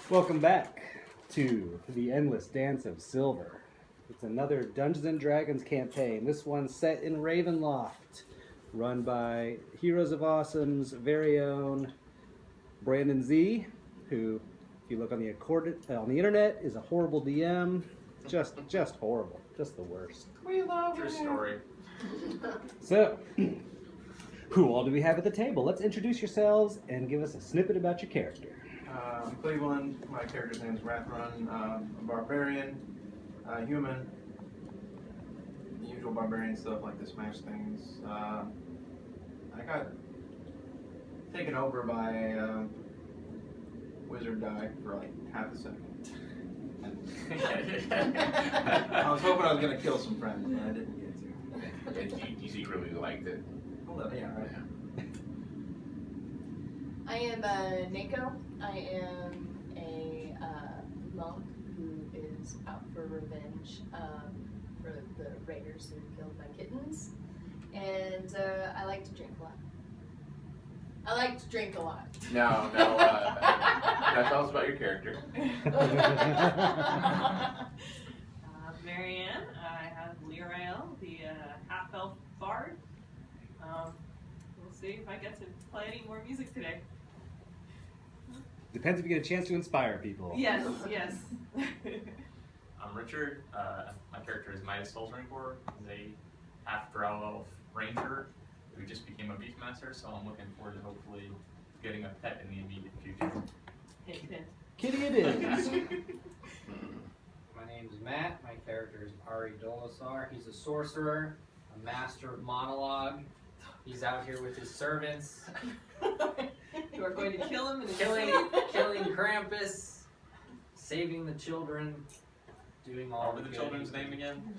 Welcome back to the Endless Dance of Silver. It's another Dungeons and Dragons campaign. This one's set in Ravenloft, run by Heroes of Awesome's very own Brandon Z, who, if you look on the internet, is a horrible DM. Just horrible. Just the worst. We love True it. story. So, who all do we have at the table? Let's introduce yourselves and give us a snippet about your character. I'm Cleveland. My character's name is Rathrun. A barbarian, human. The usual barbarian stuff like the smash things. I got taken over by a wizard guy for like half a second. I was hoping I was going to kill some friends, but I didn't get to. And you secretly liked it. A little, yeah, right. I am Nako. I am a monk who is out for revenge for the raiders who killed my kittens. And I like to drink a lot. No. Now tell us about your character. Marianne, I have Lirael, the half-elf bard. We'll see if I get to play any more music today. Depends if you get a chance to inspire people. Yes. I'm Richard. My character is Midas Solzrinkor. He's a half-drow elf ranger who just became a beastmaster, so I'm looking forward to hopefully getting a pet in the immediate future. Hint. Kitty it is. My name's Matt. My character is Ari Dolasar. He's a sorcerer, a master of monologue. He's out here with his servants, You are going to kill him and killing Krampus, saving the children, doing all What the was the good children's things. name again?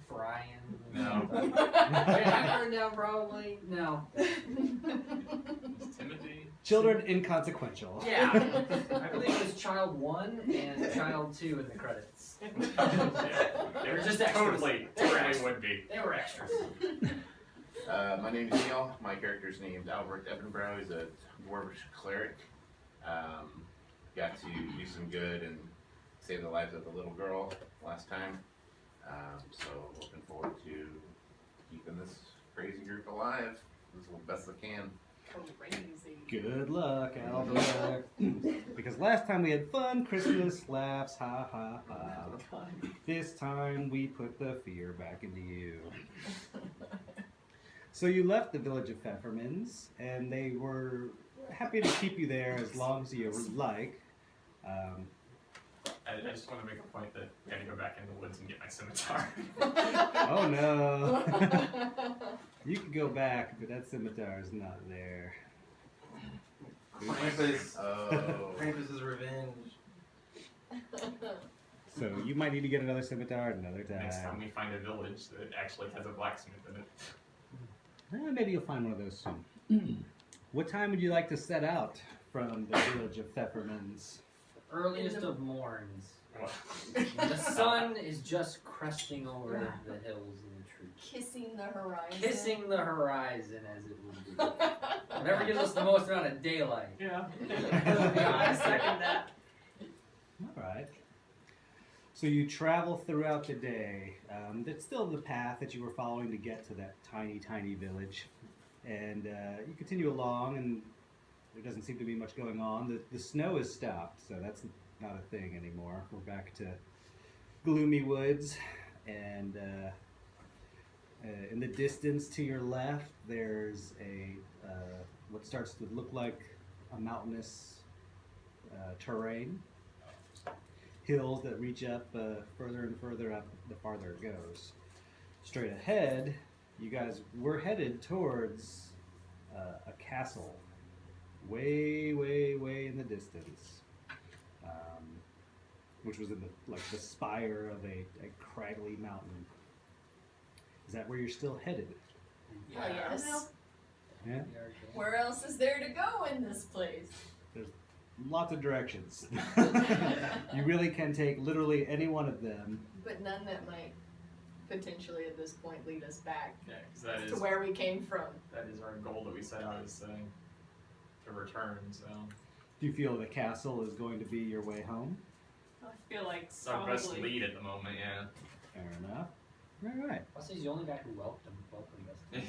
Brian. No. Wait, I wrote it down probably. No. Timothy? Children inconsequential. Yeah. I believe it was Child 1 and Child 2 in the credits. They're just extras. totally would be. They were extras. My name is Neil. My character's named Albert Evanbrow. He's a dwarvish cleric. Got to do some good and save the lives of a little girl last time. So looking forward to keeping this crazy group alive as best I can. Crazy. Good luck, Albert. Because last time we had fun, Christmas, laughs, ha ha ha. This time we put the fear back into you. So you left the village of Pfeffermans, and they were happy to keep you there as long as you would like. I just want to make a point that I gotta go back in the woods and get my scimitar. Oh no. You can go back, but that scimitar is not there. Krampus. Oh. Krampus's revenge. So you might need to get another scimitar another time. Next time we find a village that actually has a blacksmith in it. Maybe you'll find one of those soon. What time would you like to set out from the village of Pfeffermans? Earliest of morns. What? The sun is just cresting over the hills and the trees. Kissing the horizon. Kissing the horizon as it would be. Whatever gives us the most amount of daylight. Yeah. I I second that. All right. So you travel throughout the day. That's still the path that you were following to get to that tiny, tiny village. And you continue along, and there doesn't seem to be much going on. The snow has stopped, so that's not a thing anymore. We're back to gloomy woods, and in the distance to your left, there's a what starts to look like a mountainous terrain. Hills that reach up further and further up the farther it goes. Straight ahead, you guys were headed towards a castle, way, way, way in the distance, which was in the spire of a craggly mountain. Is that where you're still headed? Oh, yes. Yeah. Where else is there to go in this place? There's lots of directions. You really can take literally any one of them. But none that might potentially at this point lead us back Yeah, because that to is where we came from. our goal that we set out as to return. So Do you feel the castle is going to be your way home? I feel like It's our best probably. lead at the moment, yeah. Fair enough. All right. Plus, he's the only guy who welcomed us.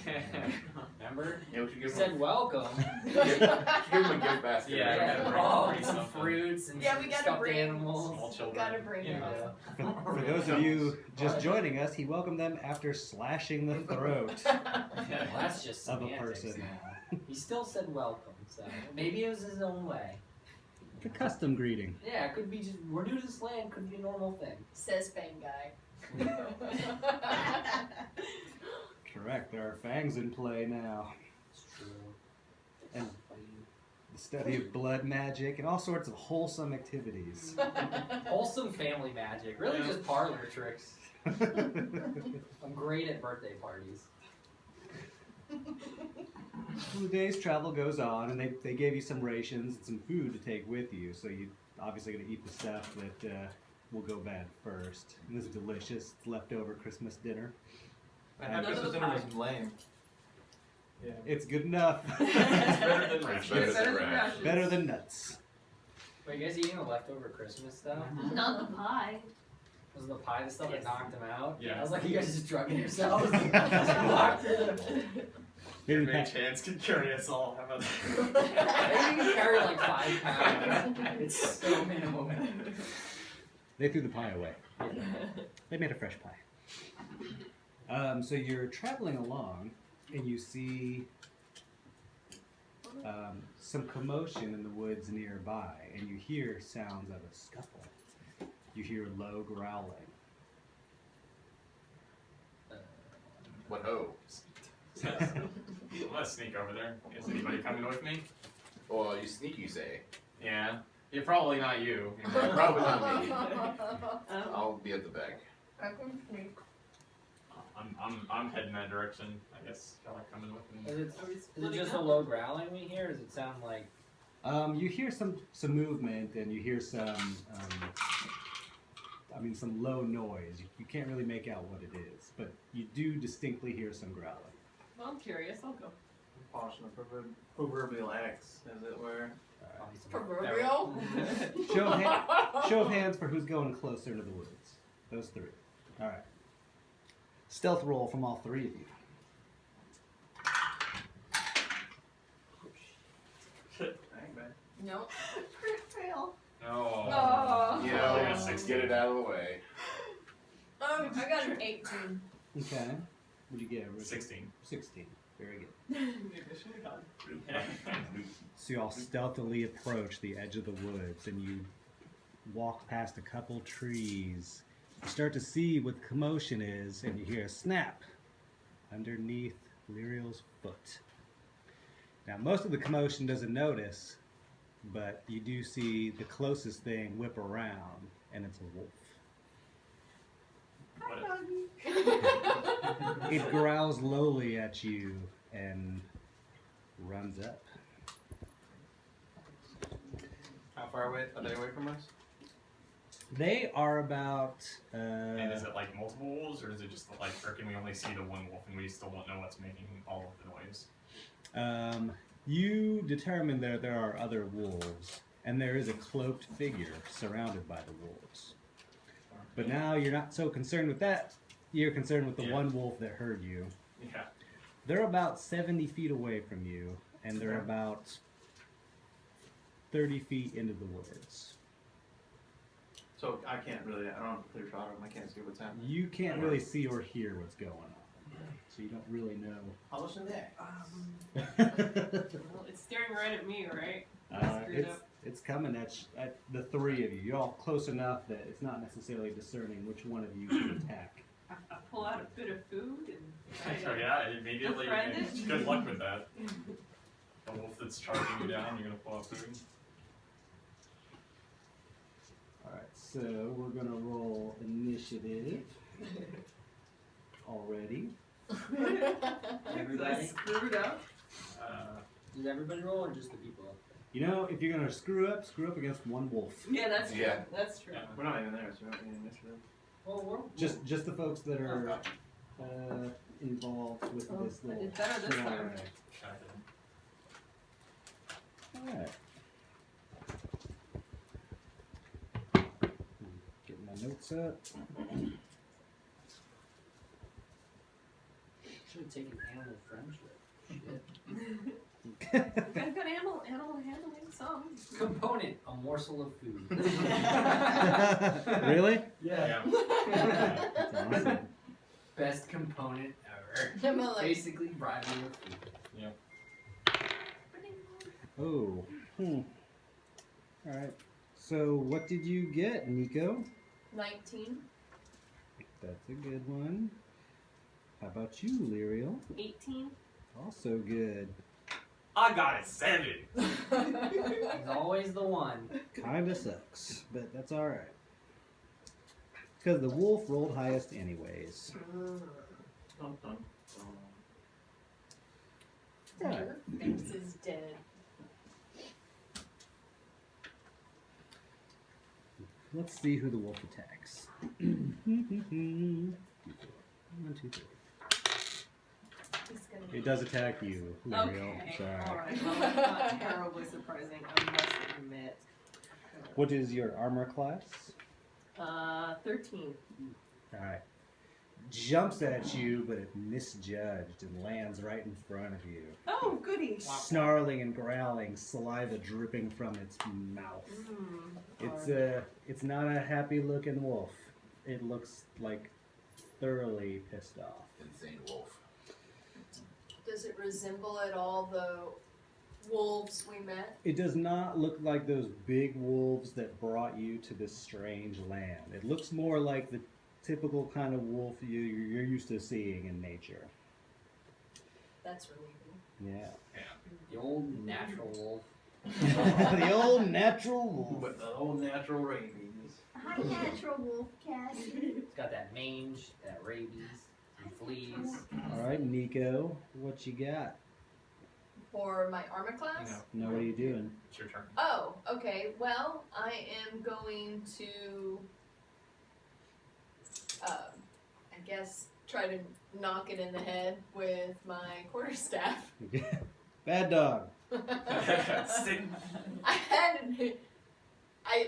Remember? Yeah, we should He give said him, welcome. give him a gift basket. Yeah, right? gotta bring- Oh, bring some something. fruits and Yeah, some we gotta stuffed bring animals. Small children. Gotta bring Yeah. it. For those of you just joining us, he welcomed them after slashing the throat Well, that's just of a semantics person. now. He still said welcome, so maybe it was his own way. The custom greeting. Yeah, it could be just we're new to this land. Could be a normal thing. Says Fang Guy. Correct. There are fangs in play now. It's true. And the study of blood magic and all sorts of wholesome activities. Wholesome family magic. Really, Yeah. just parlor tricks. I'm great at birthday parties. The day's travel goes on, and they gave you some rations and some food to take with you, so you obviously going to eat the stuff that will go bad first. And this is delicious. It's leftover Christmas dinner. I had None of Christmas the dinner pie. was lame. Yeah. It's good enough. It's better than It's rations. better Better than than rash. rashes. Better than nuts. Wait, you guys eating the leftover Christmas stuff? Not the pie. Was the pie the stuff that Yes. knocked him out? Yeah. I was like, you guys just drugging yourselves. Walked through the- Maybe Great chance can carry us all. How about that? Maybe you can carry like 5 pounds. It's so minimum. They threw the pie away. They made a fresh pie. So you're traveling along, and you see some commotion in the woods nearby, and you hear sounds of a scuffle. You hear low growling. What ho? I'm gonna sneak over there. Is anybody coming with me? Well, you sneak, you say. Yeah. Yeah, probably not you. Probably not me. Um, I'll be at the back. I can sneak. I'm heading that direction. I guess y'all are coming with me. Is it, Are we is it splitting just a up? low growling we hear? Does it sound like You hear some movement, and you hear some some low noise. You can't really make out what it is, but you do distinctly hear some growling. Well, I'm curious. I'll go. Polishing the proverbial axe, as it were. probably some Proverbial? Show of hands for who's going closer into the woods. Those three. All right. Stealth roll from all three of you. Dang, man. Nope. Crit fail. Oh. Oh. Yeah, I got 6. get it out of the way. I got an 18. Okay. What'd you get? Richard? 16. 16. Very good. Maybe I should have gone. So you all stealthily approach the edge of the woods, and you walk past a couple trees. You start to see what the commotion is, and you hear a snap underneath Lyriel's foot. Now, most of the commotion doesn't notice, but you do see the closest thing whip around, and it's a wolf. What It growls lowly at you and runs up. How far away are they away from us? They are about. And is it like multiple wolves, or is it just like, or can we only see the one wolf and we still don't know what's making all of the noise? You determine that there are other wolves, and there is a cloaked figure surrounded by the wolves. But now you're not so concerned with that. You're concerned with the Yeah. one wolf that heard you. Yeah. They're about 70 feet away from you, and they're Okay. about 30 feet into the woods. So I can't really, I don't have a clear shot of them. I can't see what's happening. You can't really see or hear what's going on, so you don't really know. I'll listen there. Well, it's staring right at me, right? Screwed up. It's coming at the three of you. You're all close enough that it's not necessarily discerning which one of you should attack. I pull out a bit of food and try So to yeah, immediately. befriend it. Good luck with that. A wolf that's charging you down, you're gonna pull out food. Alright, so we're gonna roll initiative already. Everybody? Screwed up. Does everybody roll or just the people up there? You know, if you're gonna screw up against one wolf. Yeah, that's true. Yeah. That's true. Yeah. We're not even there, so we don't need initiative. Well, we're Just the folks that are involved with Oh, this I little did better this time. scenario. Alright. notes up. Should have taken animal friendship. Shit. I've got animal handling some. Component, a morsel of food. Really? Yeah. That's awesome. Best component ever. I'm like, Basically bribing with food. Oh. Alright. So what did you get, Nico? 19. That's a good one. How about you, Lyriel? 18. Also good. I got a 7. He's always the one. Kinda sucks, but that's alright. Because the wolf rolled highest anyways. Dun, dun, dun. Right. Your face is dead. Let's see who the wolf attacks. 1, 2, 3. He's gonna It does attack you, Lyriel. Okay. Sorry. Alright. Well, it's not terribly surprising, I must admit. What is your armor class? 13. Alright. Jumps at you, but it misjudged and lands right in front of you. Oh, goody. Snarling and growling, saliva dripping from its mouth. It's not a happy looking wolf. It looks like thoroughly pissed off. Insane wolf. Does it resemble at all the wolves we met? It does not look like those big wolves that brought you to this strange land. It looks more like the typical kind of wolf you're used to seeing in nature. That's relieving. Yeah. The old natural wolf. The old natural wolf. With the old natural rabies. Hi, natural wolf, Cassie. It's got that mange, that rabies, and fleas. Alright, Nico, what you got? For my armor class? No, what are you doing? It's your turn. Oh, okay. Well, I am going to, I guess, try to knock it in the head with my quarterstaff. Bad dog.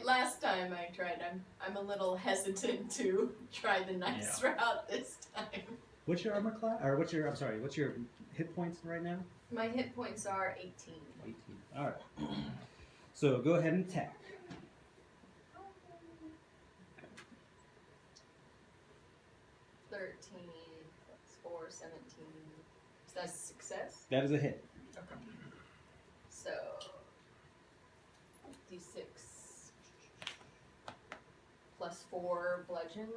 Last time I tried, I'm a little hesitant to try the nice route this time. What's your armor class? Or what's your hit points right now? My hit points are 18. 18. Alright. So go ahead and attack. 13 plus 4, 17. Is that a success? That is a hit. Okay. So, d6 plus 4 bludgeon.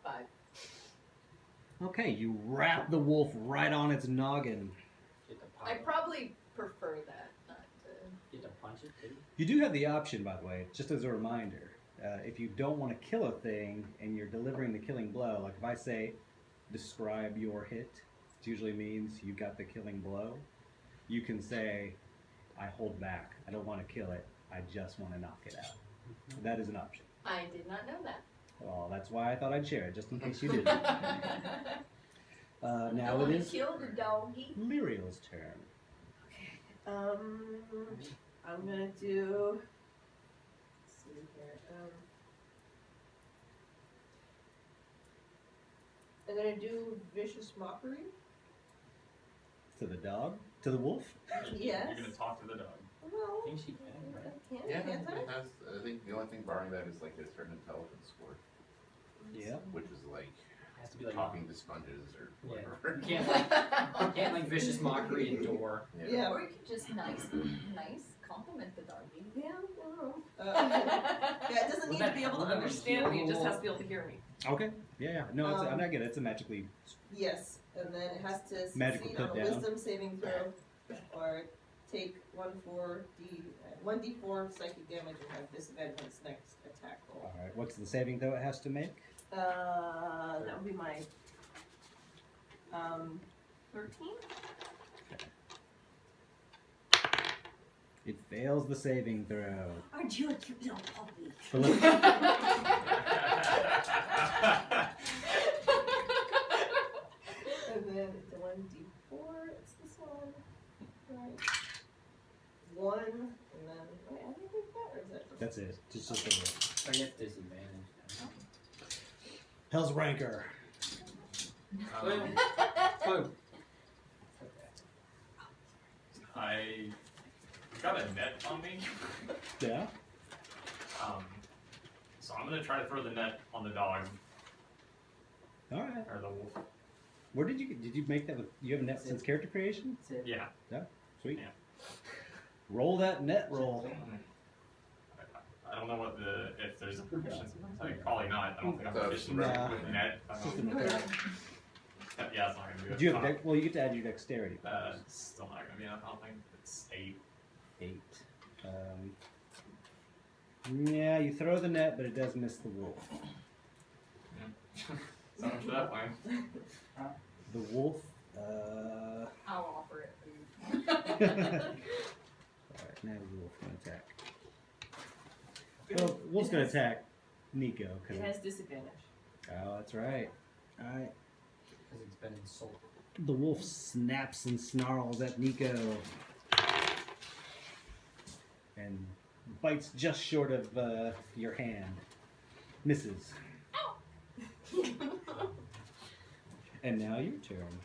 5. Okay, you wrap the wolf right on its noggin. Get to I pop it. probably prefer that, not to. Get to punch it too. You do have the option, by the way, just as a reminder. If you don't want to kill a thing and you're delivering the killing blow, like if I say, describe your hit, it usually means you got the killing blow. You can say, I hold back. I don't want to kill it. I just want to knock it out. That is an option. I did not know that. Well, that's why I thought I'd share it, just in case you didn't. I Now it wanna is kill the doggy. Lyriel's turn. I'm gonna do. Let's see here. I'm gonna do vicious mockery. To the dog? To the wolf? Yes. You're gonna talk to the dog. Well, I think she can, right? I can, Yeah, can't I? it has. I think the only thing barring that is like a certain intelligence score, Yeah. which is like It has to be like talking to sponges or Yeah. whatever. You can't like vicious mockery and door. Yeah. Or you could just nice compliment the doggy. Yeah, no. Yeah, it doesn't need to be able to understand me, it just has to be able to hear me. Okay. Yeah. No, it's, I'm not getting it. It's a magically. Yes, and then it has to Magical succeed on put a down. wisdom saving throw, or take 1d4 psychic damage and have disadvantage on its next attack roll. All right. What's the saving throw it has to make? That would be my 13. It fails the saving throw. Aren't you a cute little puppy? So let's- And then the 1d4, it's this one. Right. 1, and then, wait, I think we've got, or is that just That's it. Just the wolf. I get disadvantage. Hell's Ranker. Boom. Boom. Okay. I got a net on me. Yeah. So I'm gonna try to throw the net on the dog All right. or the wolf. Where did you make that with? You have a net since character creation? That's it. Yeah. Sweet. Yeah. Roll that net roll. I don't know what if there's a proficiency. Probably not. I don't think I'm That's proficient right. with the net. I It's don't just an attack. Yeah, it's not gonna be. Do you have well, you get to add your dexterity. Still not gonna be enough. I don't think it's 8. 8. Yeah, you throw the net, but it does miss the wolf. So much for that plan. The wolf. I'll offer it food. Alright, now the wolf gonna attack. Well, wolf's gonna attack Nico. It has disadvantage. Oh, that's right. Alright. Because it's been insulted. The wolf snaps and snarls at Nico. And bites just short of your hand. Misses. And now your turn.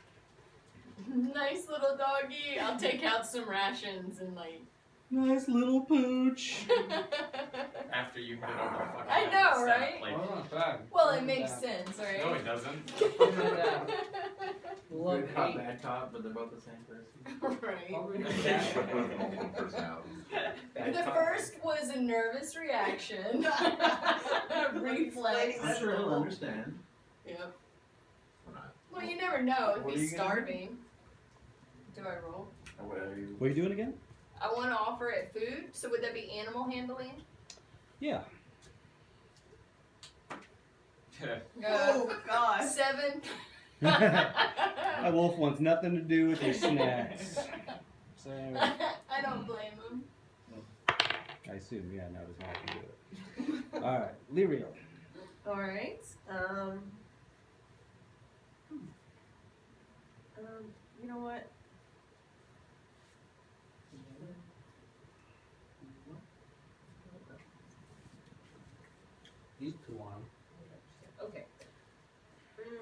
Nice little doggy. I'll take out some rations and like. Nice little pooch. After you hit it over the fucking I head, know, it's right? Like, Oh, not bad. Well, it makes sense, right? no, it doesn't. Love Good cop, hate. bad cop, but they're both the same person. Right. Multiple personalities. The first was a nervous reaction. Reflex. I'm sure he'll understand. Yep. Or not. Well, you never know if What are he's you gonna do? starving. Do I roll? Or whatever you. What are you doing again? I want to offer it food. So would that be animal handling? Yeah. Oh God. 7. That wolf wants nothing to do with your snacks. So, I don't blame him. I assume, yeah, no, there's not going to do it. Alright, Lyriel. All right. You know what? These two on him. Okay.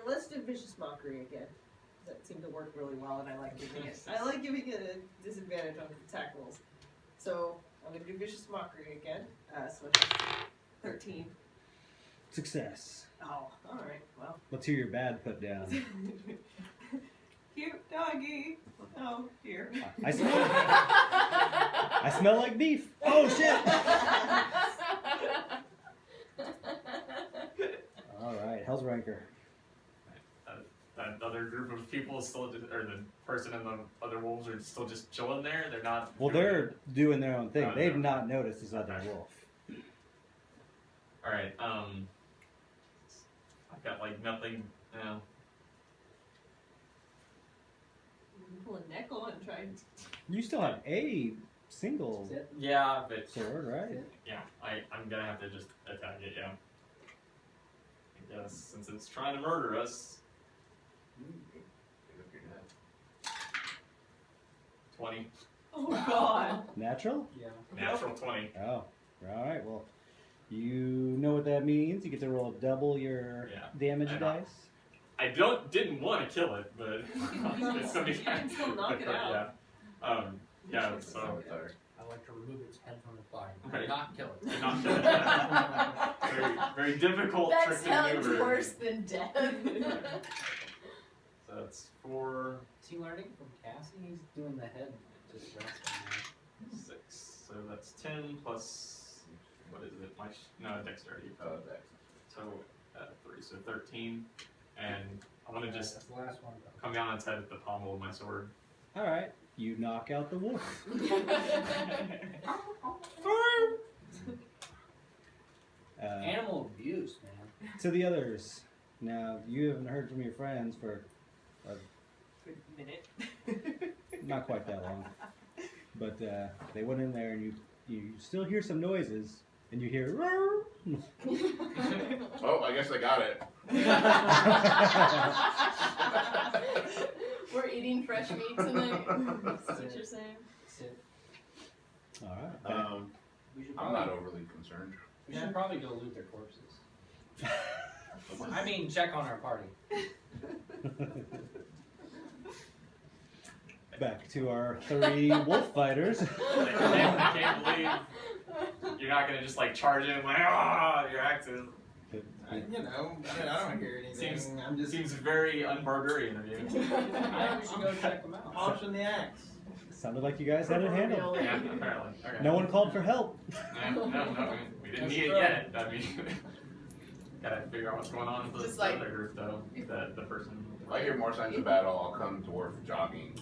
Let's do vicious mockery again. That seemed to work really well, and I like giving it. I like giving it a disadvantage on attack rolls. So I'm gonna do vicious mockery again. So it's 13. Success. Oh, all right. Well. Let's hear your bad put down. Cute doggy. Oh, here. I smell, I smell like beef. Oh shit! Alright, Hell's Ranker. That other group of people is still, or the person and the other wolves are still just chilling there. They're not. Well, they're doing their own thing. Oh, They've no. not noticed this other wolf. All right. I've got like nothing. Pull a nickel and try and. You still have a single That's it. Yeah, but sword, right? yeah, I'm gonna have to just attack it. Yeah. I guess since it's trying to murder us. 20. Oh God. Natural? Yeah. Natural 20. Oh, alright, well, you know what that means. You get to roll double your Yeah, damage I know. dice. I didn't want to kill it, but it's gonna be You can still knock it out. Yeah. Yeah. So I like to remove its head from its body. Right. Not kill it. did not kill it. Very, very difficult That trick to sounds maneuver. worse than death. So that's 4, Is he learning from Cassie? He's doing the head just resting 6. So that's 10 plus what is it? No, dexterity. Oh, that's So 3. So 13. And I want to there. just That's the last one. come down its head with the pommel of my sword. Alright, you knock out the wolf. Animal abuse, man. To the others. Now, you haven't heard from your friends for Good minute. not quite that long. But they went in there and you still hear some noises. And you hear... Oh, I guess I got it. We're eating fresh meat tonight. That's what you're saying. Sit. Alright. Um, We should I'm probably, not overly concerned. we should probably go loot their corpses. I mean, check on our party. Back to our 3 wolf fighters. I can't believe you're not gonna just like charge in like you're acting. I don't hear anything. Seems- I'm just Seems very unbarbarian of you. I think we should go check them out. polishing the axe. Sounded like you guys had it handled. Yeah, apparently. Okay. No one called for help. No, we didn't That's need it true. yet. I mean, gotta figure out what's going on with Just the like- other group though. The person. If I hear more signs of battle, I'll come dwarf jogging.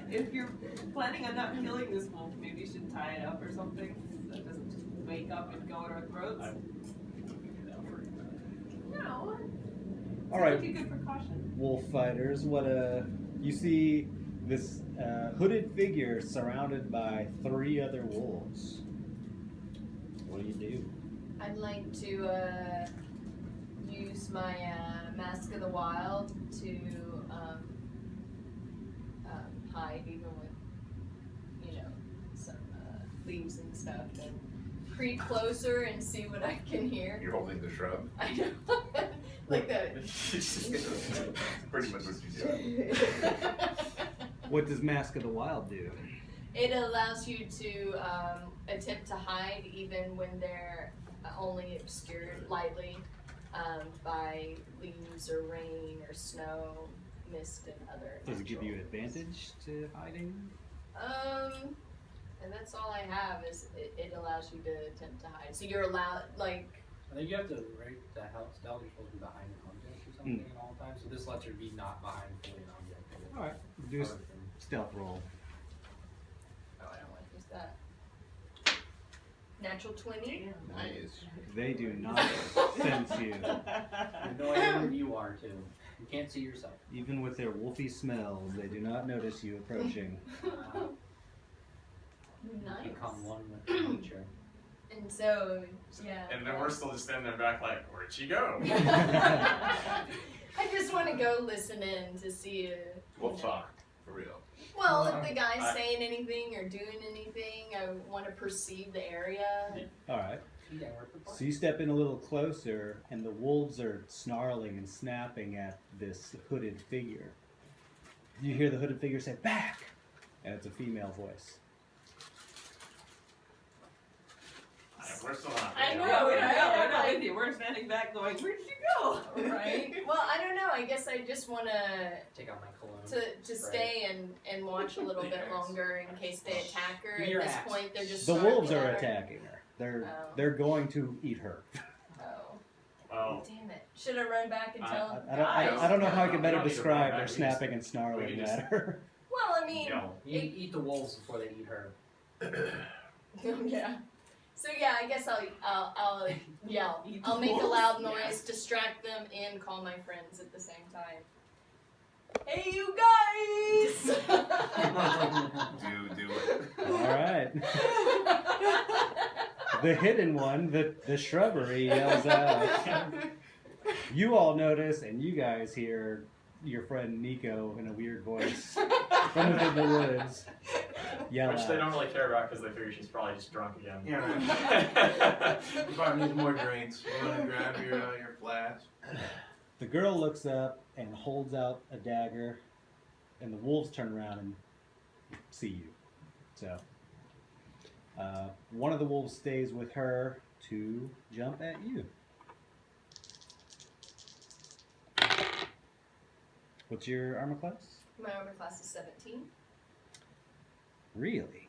If you're planning on not killing this wolf, maybe you should tie it up or something so it doesn't just wake up and go at our throats. No. All right, Take a good precaution. wolf fighters. What you see this hooded figure surrounded by 3 other wolves. What do you do? I'd like to use my Mask of the Wild to hide even with, some leaves and stuff and creep closer and see what I can hear. You're holding the shrub. I know. Like that. Pretty much what you do. What does Mask of the Wild do? It allows you to attempt to hide even when they're only obscured lightly by leaves or rain or snow, mist, and other. Does it give you natural advantage to hiding? And that's all I have is it allows you to attempt to hide. So you're allowed, like, I think you have to rate the house stealth. You're supposed to be behind an object or something at all times. So this lets you be not behind fully an object. All right, do a stealth roll. oh, I don't like who's that. Natural 20. Nice. They do not sense you, You have no idea where you are too. You can't see yourself. even with their wolfy smells. They do not notice you approaching. Nice. Become one with nature. And so, yeah. And then we're still just standing there back like, where'd she go? I just want to go listen in to see. We'll talk, for real. Well, if the guy's saying anything or doing anything, I want to perceive the area. All right. Yeah, we're prepared. So you step in a little closer, and the wolves are snarling and snapping at this hooded figure. You hear the hooded figure say, "Back!" And it's a female voice. We're still not. I know. Yeah, we're right? not with you. We're standing back going, where'd you go? Right. Well, I don't know. I guess I just want Take out my cologne. to stay and watch a little bit longer in case they attack her. Give At me your this axe. point, they're just The wolves snarling are at her. attacking her. Oh. They're going to eat her. Oh, Well, damn it! Should I run back and tell them? I don't know how I can better We don't need to describe run their back. snapping and we snarling can just- at her. Well, I mean, no. Eat the wolves before they eat her. yeah. So yeah, I guess I'll yell. Eat the I'll make a wolves? loud noise, distract them, and call my friends at the same time. Hey, you guys! Do it. All right. The hidden one, the shrubbery, yells out. You all notice, and you guys hear your friend Nico in a weird voice from within the woods yell Which they out. don't really care about because they figure she's probably just drunk again. Yeah. You probably need more drinks. You want to grab your flask. The girl looks up and holds out a dagger, and the wolves turn around and see you. So, one of the wolves stays with her to jump at you. What's your armor class? My armor class is 17. Really?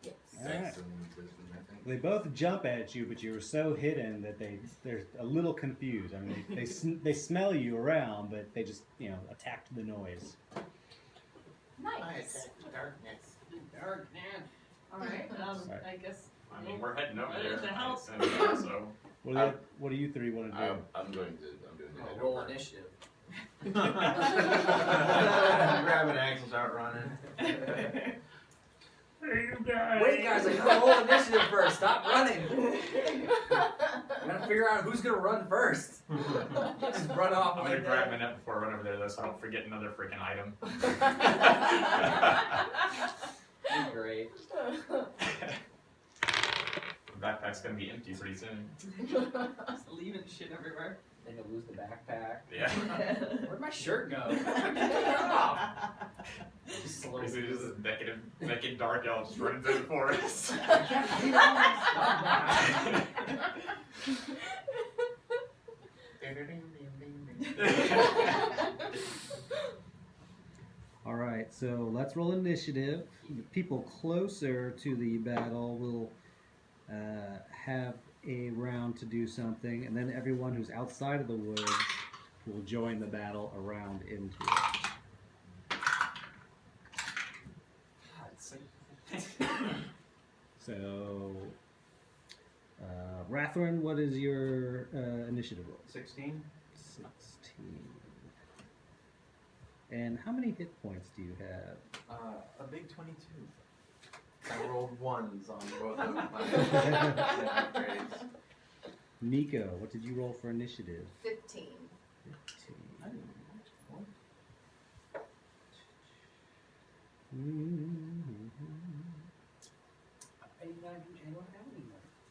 Yes. All right. Dex and wisdom, I think. They both jump at you, but you were so hidden that they're a little confused. I mean, they smell you around, but they just attacked the noise. Nice. Darkness. Darkness. Alright, Sorry. I guess. I mean, we're heading over Ready there. to help. So What do you 3 want to do? I'm doing the head Roll over. initiative. Grabbing axles out running. Hey, you guys. Wait, guys, I gotta roll initiative first. Stop running. I gotta figure out who's gonna run first. Just run off. I'm gonna grab my net before I run over there, though, so I don't forget another freaking item. Great. backpack's gonna be empty pretty soon. Just leaving shit everywhere. Then you'll lose the backpack. Yeah. Where'd my shirt go? Just slowly. Basically, just this naked dark elf just running through the forest. All right, so let's roll initiative. The people closer to the battle will have a round to do something, and then everyone who's outside of the woods will join the battle around into it. So, Rathrin, what is your initiative roll? 16. 16. And how many hit points do you have? A big 22. I rolled ones on both of my upgrades. Nico, what did you roll for initiative? 15. 15. I didn't know. I don't have any more.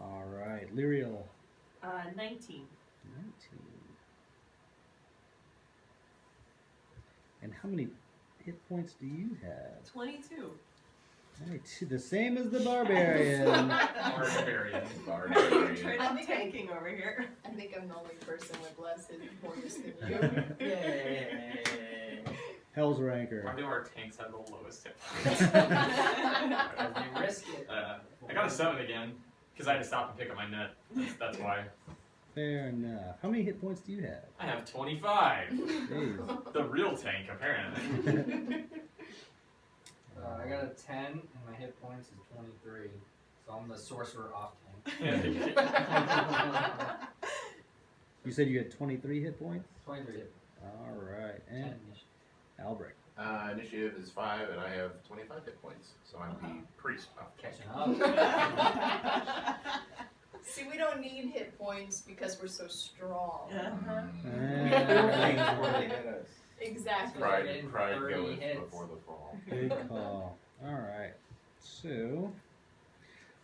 All right, Lyriel. 19. 19. And how many hit points do you have? 22. Right, the same as the barbarian. Barbarian. Trade on tanking over here. I think I'm the only person with less hit points than you. Yay! Hell's Ranker. Why do our tanks have the lowest hit points? You risk it. I got a 7 again, because I had to stop and pick up my net. That's why. Fair enough. How many hit points do you have? I have 25. Jeez. The real tank, apparently. I got a 10, and my hit points is 23. So I'm the sorcerer off tank. You said you had 23 hit points? 23 hit All right. points. 10 And initiative. Albrecht. Initiative is 5, and I have 25 hit points, so I'm the priest. Catching up. See, we don't need hit points because we're so strong. Things where they hit us. Exactly. Pride, Getting pride 30 goeth hits. before the fall. Good call. All right. So,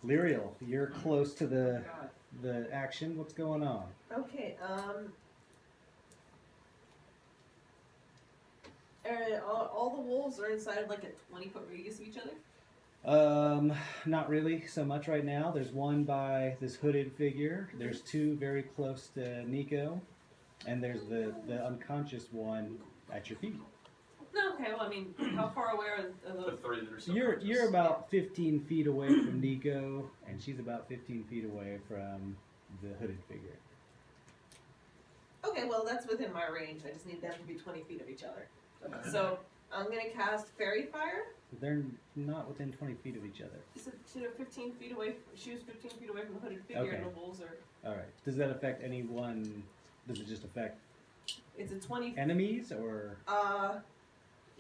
Lyriel, you're close to the action. What's going on? Okay, all the wolves are inside of like a 20-foot radius of each other? Not really so much right now. There's one by this hooded figure. There's two very close to Nico, and there's the unconscious one at your feet. No, okay, well, I mean, how far away are The the... 3 that are still You're conscious. about 15 feet away from Nico, and she's about 15 feet away from the hooded figure. Okay, well, that's within my range. I just need them to be 20 feet of each other. So, I'm going to cast Fairy Fire. They're not within 20 feet of each other. So, 15 feet away, she was 15 feet away from the hooded figure, Okay. and the wolves are... All right. Does that affect anyone? Does it just affect It's a 20... enemies, or?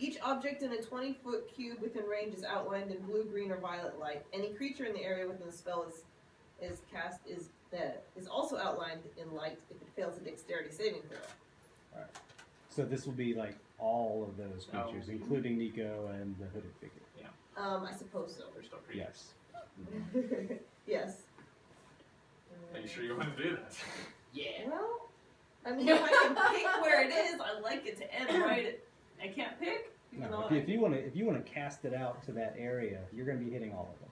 Each object in a 20-foot cube within range is outlined in blue, green, or violet light. Any creature in the area within the spell is also outlined in light if it fails a dexterity saving throw. All right. So this will be like all of those creatures, Oh. including Nico and the hooded figure. I suppose so. They're still creatures. Yes. Yes. Are you sure you want to do that? Yeah. Well, I mean, if I can pick where it is, I like it to end right at... I can't pick? Even No, though if you want to cast it out to that area, you're going to be hitting all of them.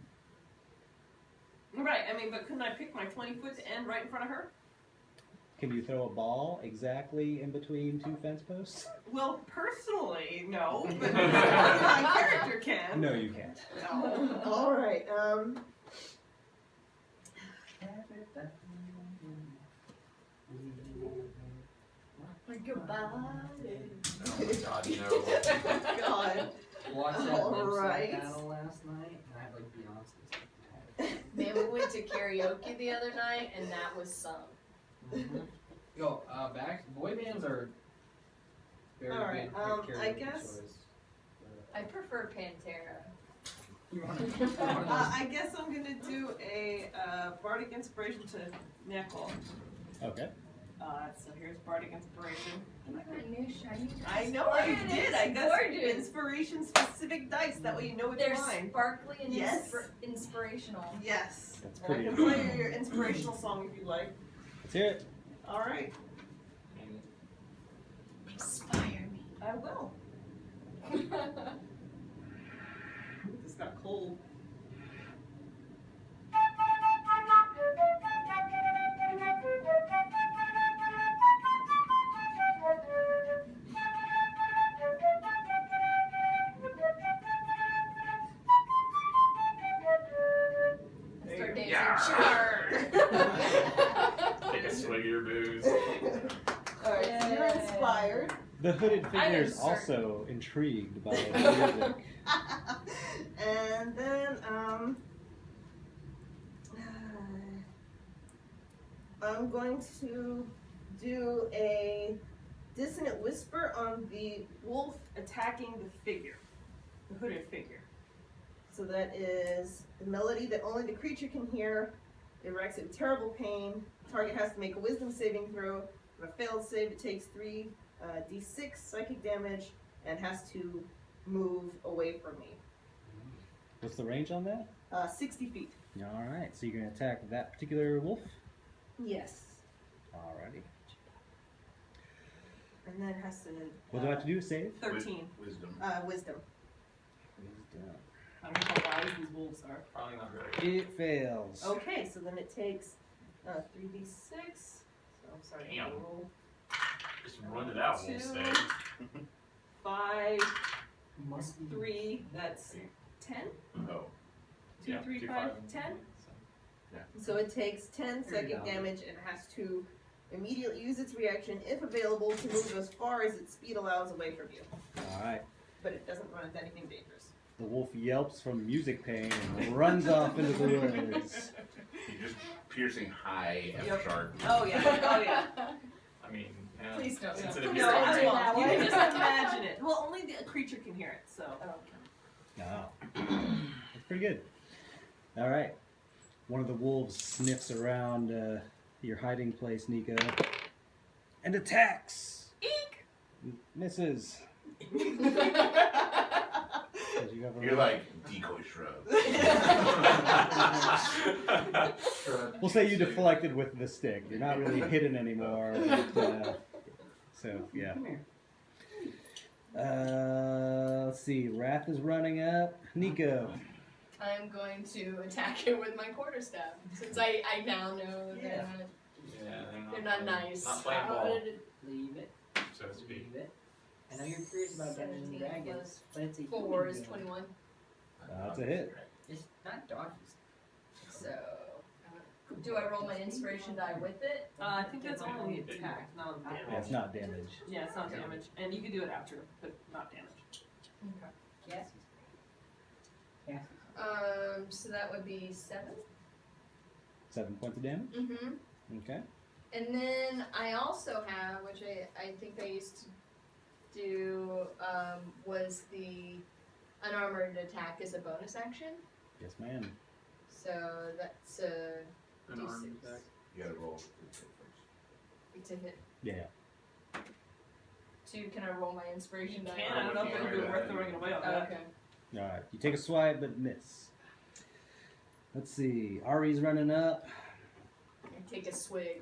Right, I mean, but couldn't I pick my 20-foot to end right in front of her? Can you throw a ball exactly in between two fence posts? Well, personally, no. But my character can. No, you can't. No. All right. Goodbye. Oh, God, no. God. Watched that All lip sync right. battle last night, and I had like Beyonce's. Man, we went to karaoke the other night, and that was sung. Yo, boy bands are very All right, good I karaoke guess- choice. I prefer Pantera. You wanna- I guess I'm gonna do a bardic inspiration to Nickel. Okay. So here's Bardic Inspiration. A new shiny. I know I Gorgeous. did. I got Gorgeous. inspiration specific dice. That way you know it's They're mine. sparkly and Yes. inspirational. Yes. That's And I pretty can play your inspirational song if you like. Let's hear it. All right. Inspire me. I will. This got cold. Start dancing. Yeah. Take a swig of your booze. Alright, so you're inspired. The hooded I figure am is also intrigued by the music. And then, I'm going to do a dissonant whisper on the wolf attacking the figure, the hooded figure. So that is the melody that only the creature can hear. It wrecks it with terrible pain. Target has to make a wisdom saving throw. On a failed save, it takes 3d6 psychic damage and has to move away from me. What's the range on that? 60 feet. Alright, so you're going to attack that particular wolf? Yes. Alrighty. And then it has to. What do I have to do? Save? 13. Wisdom. Wisdom. Wisdom. I don't know how wise these wolves are. Probably not very. It fails. Okay, so then it takes 3d6. So I'm sorry. Damn. I'm gonna roll Just run it out, we'll say. 5 plus 3. That's 10. Oh. 2, Yeah, 3, 2, 5, 5, 10. Yeah. So it takes 10 psychic damage and has to immediately use its reaction, if available, to move as far as its speed allows away from you. Alright. But it doesn't run into anything dangerous. The wolf yelps from music pain and runs off into the woods. You're just piercing high F Yep. sharp. Oh yeah, oh yeah. I mean, yeah. Please don't. It's No, an No, I abuse. won't. You can just imagine it. Well, only the creature can hear it, so. No. That's pretty good. Alright. One of the wolves sniffs around your hiding place, Nico, and attacks! Eek! Misses. You have a You're like decoy shrub. We'll say you deflected with the stick. You're not really hidden anymore. But, so, yeah. Come here. Let's see. Wrath is running up. Nico. I'm going to attack it with my quarterstaff, since I now know that Yeah. Yeah, they're not nice. Not playing ball, Leave it. so to speak. Leave it. I know you're curious about Dungeons and 17 Dragons, plus but it's a 4 human is game. 21. That's a hit. It's not doggies. So, do I roll my inspiration die with it? I think that's only attack, not damage. Yeah, it's not damage. Yeah, it's not damage. And you can do it after, but not damage. Okay. Yes. Yes. So that would be 7. 7 points of damage. Mm-hmm. Okay. And then I also have, which I think I used to do, was the unarmored attack as a bonus action. Yes, ma'am. So that's a An armed D6. attack. You gotta roll. to hit. Yeah. 2, can I roll my inspiration die? I don't know if it'll be worth throwing it away on Oh, that. okay. Alright. You take a swipe, but miss. Let's see. Ari's running up. I take a swig.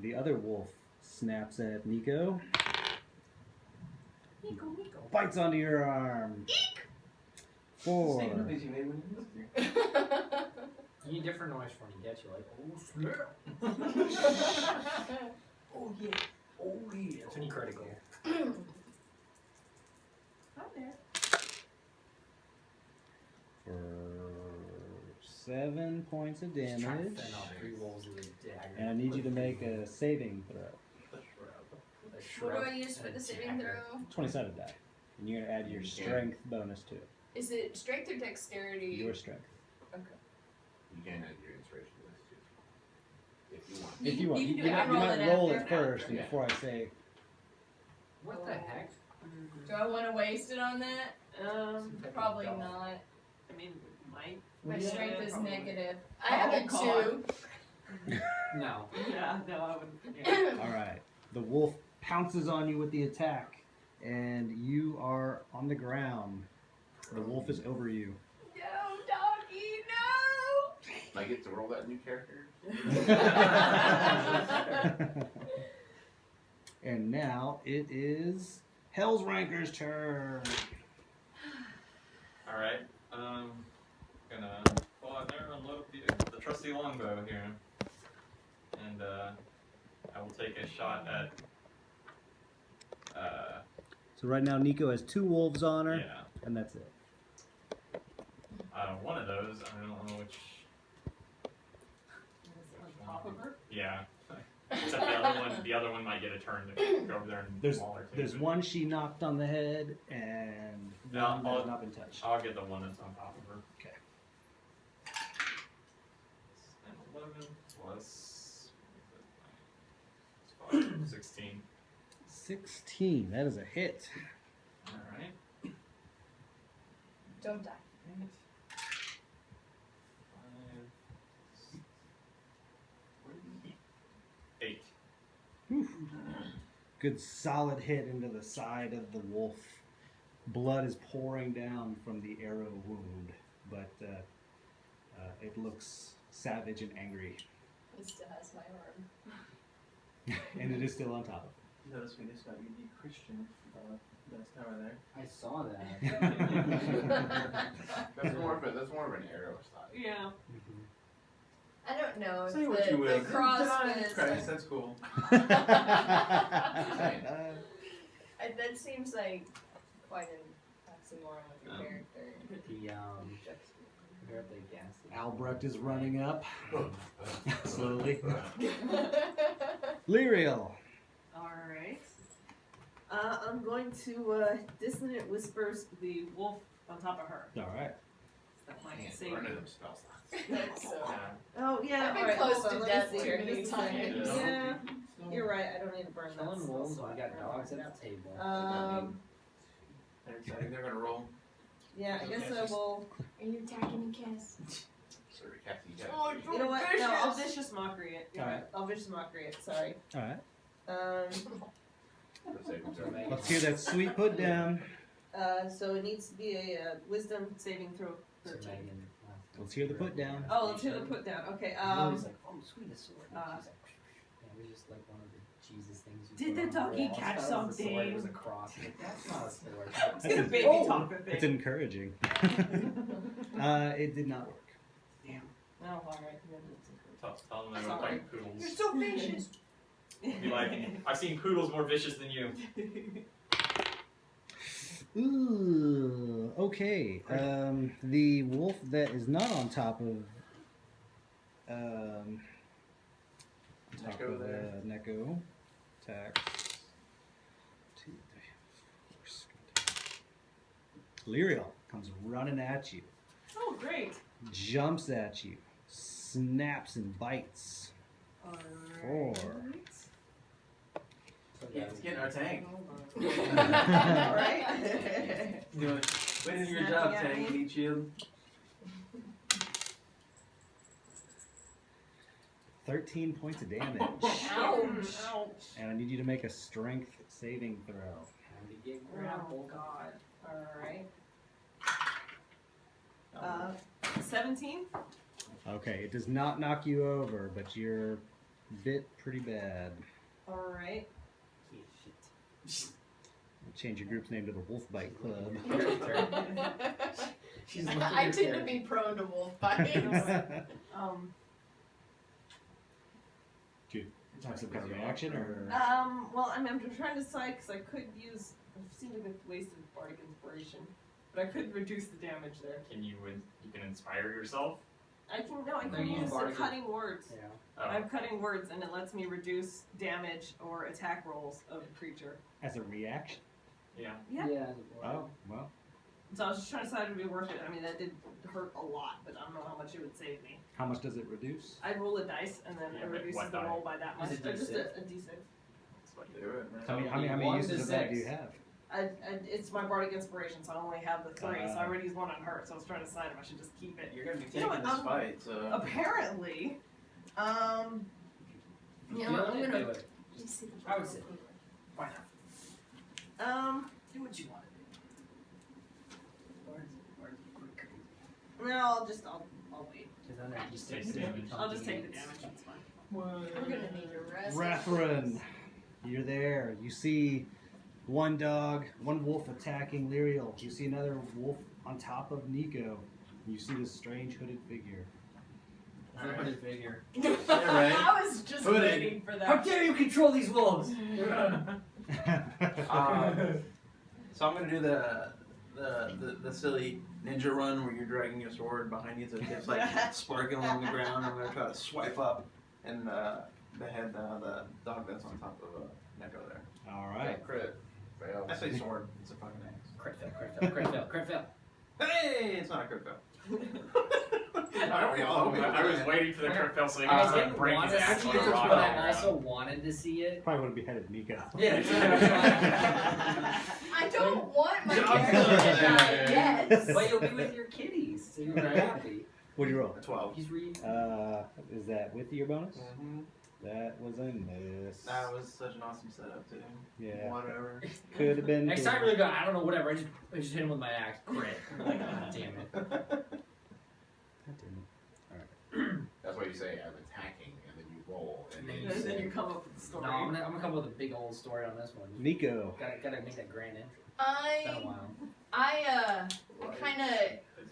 The other wolf snaps at Nico. Nico. Bites onto your arm. 4. Same noise you made when you moved here. You need different noise when you get you like, oh snap. Oh yeah. Oh yeah. That's when you critical. Hi there. For 7 points of Just trying to damage. fend off 3 wolves with a dagger. And I need you to make a saving throw. What do I use for the saving throw? 20-sided die. And you're going to add your strength bonus to it. Is it strength or dexterity? Your strength. Okay. You can add your inspiration list too. If you want. If you want. You You, can do it. I you roll might it roll after. it first and Yeah. before I say. What the heck? Do I want to waste it on that? Probably Dog. not. I mean, might. My Yeah, strength is probably. negative. I have a Oh, 2. No. Yeah, no, I wouldn't. Yeah. All right. The wolf pounces on you with the attack, and you are on the ground. The wolf is over you. No, doggy, no! I get to roll that new character. And now it is Hell's Ranker's turn. Alright, gonna pull out there and load up the trusty longbow here. And I will take a shot at So right now Nico has 2 wolves on her, yeah. and that's it. One of those, I don't know which. On top of her? Yeah. Except the other one might get a turn to go over there and There's maul her too. there's one she knocked on the head, and No, one that has not been touched. I'll get the one that's on top of her. Okay. And 11 plus 16. 16. That is a hit. Alright. Don't die. 8. Good solid hit into the side of the wolf. Blood is pouring down from the arrow wound, but it looks savage and angry, It still has my arm. and it is still on top of Notice we just got unique Christian best tower there. I saw that. That's more of an arrow style. Yeah. I don't know if Say what you the will. cross Deny was. Christ, that's cool. it. That seems like quite an oxymoron with your character. The where are they gassing? Albrecht is running up slowly. Lyriel. Alright. I'm going to dissonant whispers the wolf on top of her. All right. That might Can't save burn me. them spell slots. That's so. Oh yeah, I've been alright, close hold to on, let death me see, too let me many see. times. Yeah, you're right. I don't need to burn that. Killing spell wolves slot. when we got I'm dogs gonna at mark the table. it out. They're gonna roll. Yeah, I guess I will. Are you attacking me, Cass? Sorry, Cassie, you Oh, got You know what? No, I'll vicious mockery it. You're Alright. right. I'll vicious mockery it. Sorry. All right. Let's hear that sweet put down. So it needs to be a wisdom saving throw. So 13. Megan, Let's hear the put down. Oh, let's hear the put down. Okay. Lily's like, oh, sweetest sword. And uh, she's like, yeah, it was just like one of the Jesus things. You Did put the on doggy walls. catch I thought it was a sword, It was a something? cross. Like, that's not a sword. That's It's a a- baby Oh! talking It's thing. encouraging. It did not work. Oh, alright. Tell them they look Sorry. like poodles. You're so vicious. Be like, I've seen poodles more vicious than you. Ooh. Okay. The wolf that is not on top of Neko there. Neko attacks. 2, 3, 4. Lyriel comes running at you, Oh, great. jumps at you, snaps and bites. Alright. 4. Yeah, let's get in our tank. Alright. Doing winning your Snapping job, at tank. me. Need shield. 13 points of damage. Ouch. Ouch. And I need you to make a strength saving throw. Time to get Oh, grappled. God. Alright. 17? Okay, it does not knock you over, but you're bit pretty bad. Alright. Change your group's name to the Wolf Bite Club. She's looking I at tend her. to be prone to wolf bites. Do you have some kind of reaction, or? Well, I'm trying to decide because I could use. It seems like a wasted bardic inspiration, but I could reduce the damage there. Can you can inspire yourself? I can No, use you the bardic- cutting words. Yeah. Oh. I'm cutting words, and it lets me reduce damage or attack rolls of the creature. As a reaction? Yeah. Yeah. Yeah. Oh, well. So I was just trying to decide if it would be worth it. I mean, that did hurt a lot, but I don't know how much it would save me. How much does it reduce? I roll a dice, and then Yeah, it but reduces what the die? roll by that much. Is it Just D6? a d6. That's what Do it, man. How many One uses to of that do you 6. have? It's my bardic inspiration, so I only have the 3, so I Ah. already used one on her, so I was trying to decide if I should just keep it. You're gonna be You know taking what, this fight, so. Apparently, Yeah, Feeling I'm it? gonna- Do it. Let me see the I would say, why not? Do what you want to do. Or is it pretty crazy? No, I'll wait. Because then you Just take take the damage. I'll just take the damage. That's fine. We're gonna need a rest. Rathrun, you're there. You see one wolf attacking Lyriel. You see another wolf on top of Nico. You see this strange hooded figure. Hooded figure. right. I was just Hooded. waiting for How that. dare you control these wolves? So I'm gonna do the silly ninja run where you're dragging your sword behind you, so it gets like sparking along the ground. I'm gonna try to swipe up and behead the dog that's on top of Neko there. All right. Crit. Fail. I say sword. It's a fucking axe. Crit fail, crit fail, crit fail, crit fail. Hey, it's not a crit fail. I was waiting for the crit fail so he I could didn't break want his to axe see on it, a rock. but I also wanted to see it. Probably would have beheaded Nico. I don't want my Job character to done. die yet. But you'll be with your kitties, so you're very happy. What'd you roll? A 12. He's reading. Is that with your bonus? Mm-hmm. That was a miss. That was such an awesome setup too. Yeah. Whatever. Could have been. Next time, really go. I don't know, whatever. I just hit him with my axe. Crit. I'm like, oh, damn it. That didn't. That's why you say I'm attacking, and then you roll, and then you And then say, you come up with the story. No, I'm gonna come up with a big old story on this one. Nico. Gotta make that grand entry. It's been a while. I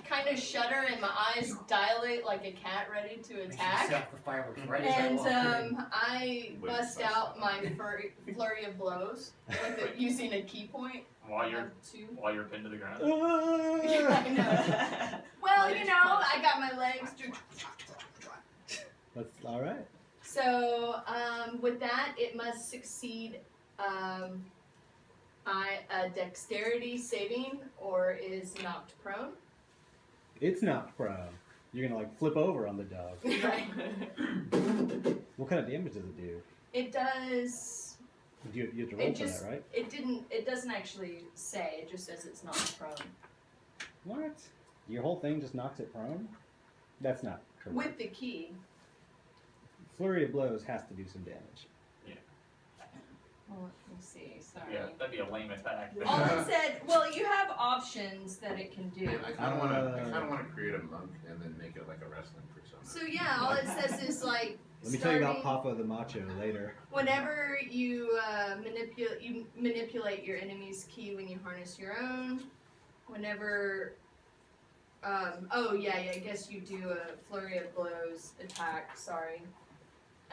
kind of shudder and my eyes dilate like a cat ready to Make sure you attack. set off the fireworks right And as I walk I bust out my flurry of blows using a key point. While I you're have two. while you're pinned to the ground. Yeah, I know. Well, you know, I got my legs. That's all right. So with that, it must succeed a dexterity saving or is knocked prone. It's not prone. You're gonna like flip over on the dog. Right. What kind of damage does it do? It does. You have to roll It for just. that, right? It doesn't actually say. It just says it's not prone. What? Your whole thing just knocks it prone? That's not correct. With the key. Flurry of blows has to do some damage. Well, let me see. Sorry. Yeah, that'd be a lame attack. All it said. Well, you have options that it can do. I kind of want to create a monk and then make it like a wrestling persona. So yeah, all it says is like. Let me tell you about starting- Papa the Macho later. Whenever you manipulate your enemy's key when you harness your own. Whenever, oh yeah, I guess you do a flurry of blows attack. Sorry,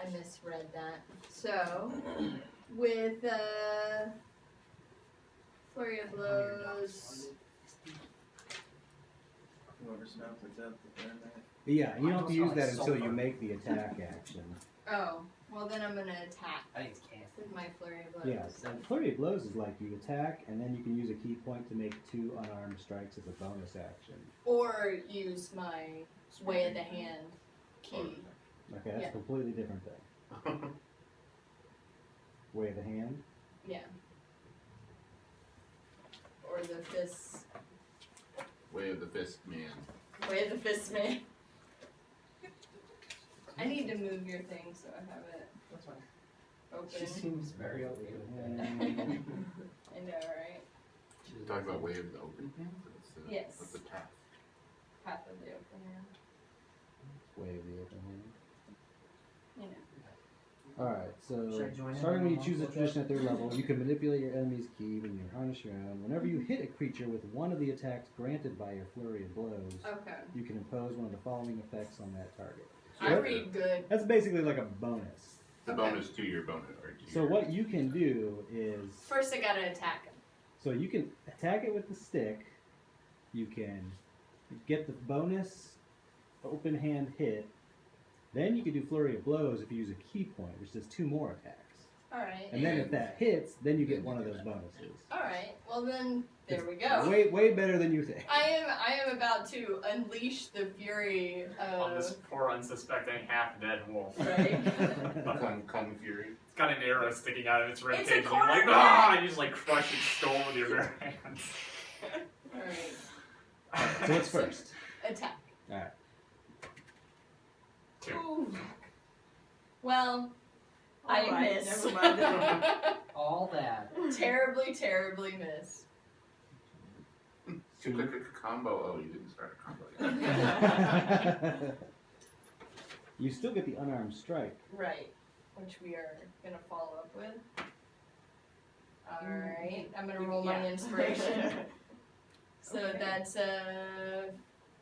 I misread that. So, with flurry of blows. Whoever smells like that, they're in there. Yeah, you don't have to use that Like until you sulfur. make the attack action. Oh, well then I'm gonna attack I think it's cancer. with my flurry of blows. Yeah, so Flurry of Blows is like you attack, and then you can use a key point to make 2 unarmed strikes as a bonus action. Or use my way of the hand key. Okay, that's Yeah. a completely different thing. Way of the hand? Yeah. Or the fist. Way of the fist man. Way of the fist man. I need to move your thing so I have it That's fine. She open. seems very okay with that. I know, right? Talk about way of the open hand? Yes. That's the path. Path of the open hand. Way of the open hand. You know. Alright, so Should I join in starting on when you the choose a monk tradition at 3rd level, you can manipulate your enemy's key when you harness your own. Whenever you hit a creature with one of the attacks granted by your flurry of blows, Okay. you can impose one of the following effects on that target. I What? read good. That's basically like a bonus. The Okay. bonus to your bonus. Or to So your, what you can do is, First I gotta attack him. so you can attack it with the stick, you can get the bonus open hand hit, then you can do flurry of blows if you use a key point, which does 2 more attacks. Alright. And then if that hits, then you get one of those bonuses. Alright. Well then there we It's go. Way better than you think. I am about to unleash the fury On this of poor unsuspecting half-dead wolf. right. Kung Fury. It's got an arrow sticking out of its rib It's a cage, and you're like, quarterback! ah! And you just like crush its skull with your bare hands. Alright. So what's first? Attack. Alright. 2. Ooh. Well, mind, miss. never mind. All that. Terribly, terribly miss. Combo. Oh, you didn't start a combo yet. You still get the unarmed strike. Right, which we are gonna follow up with. Alright, I'm gonna roll my Yeah. inspiration. So Okay. that's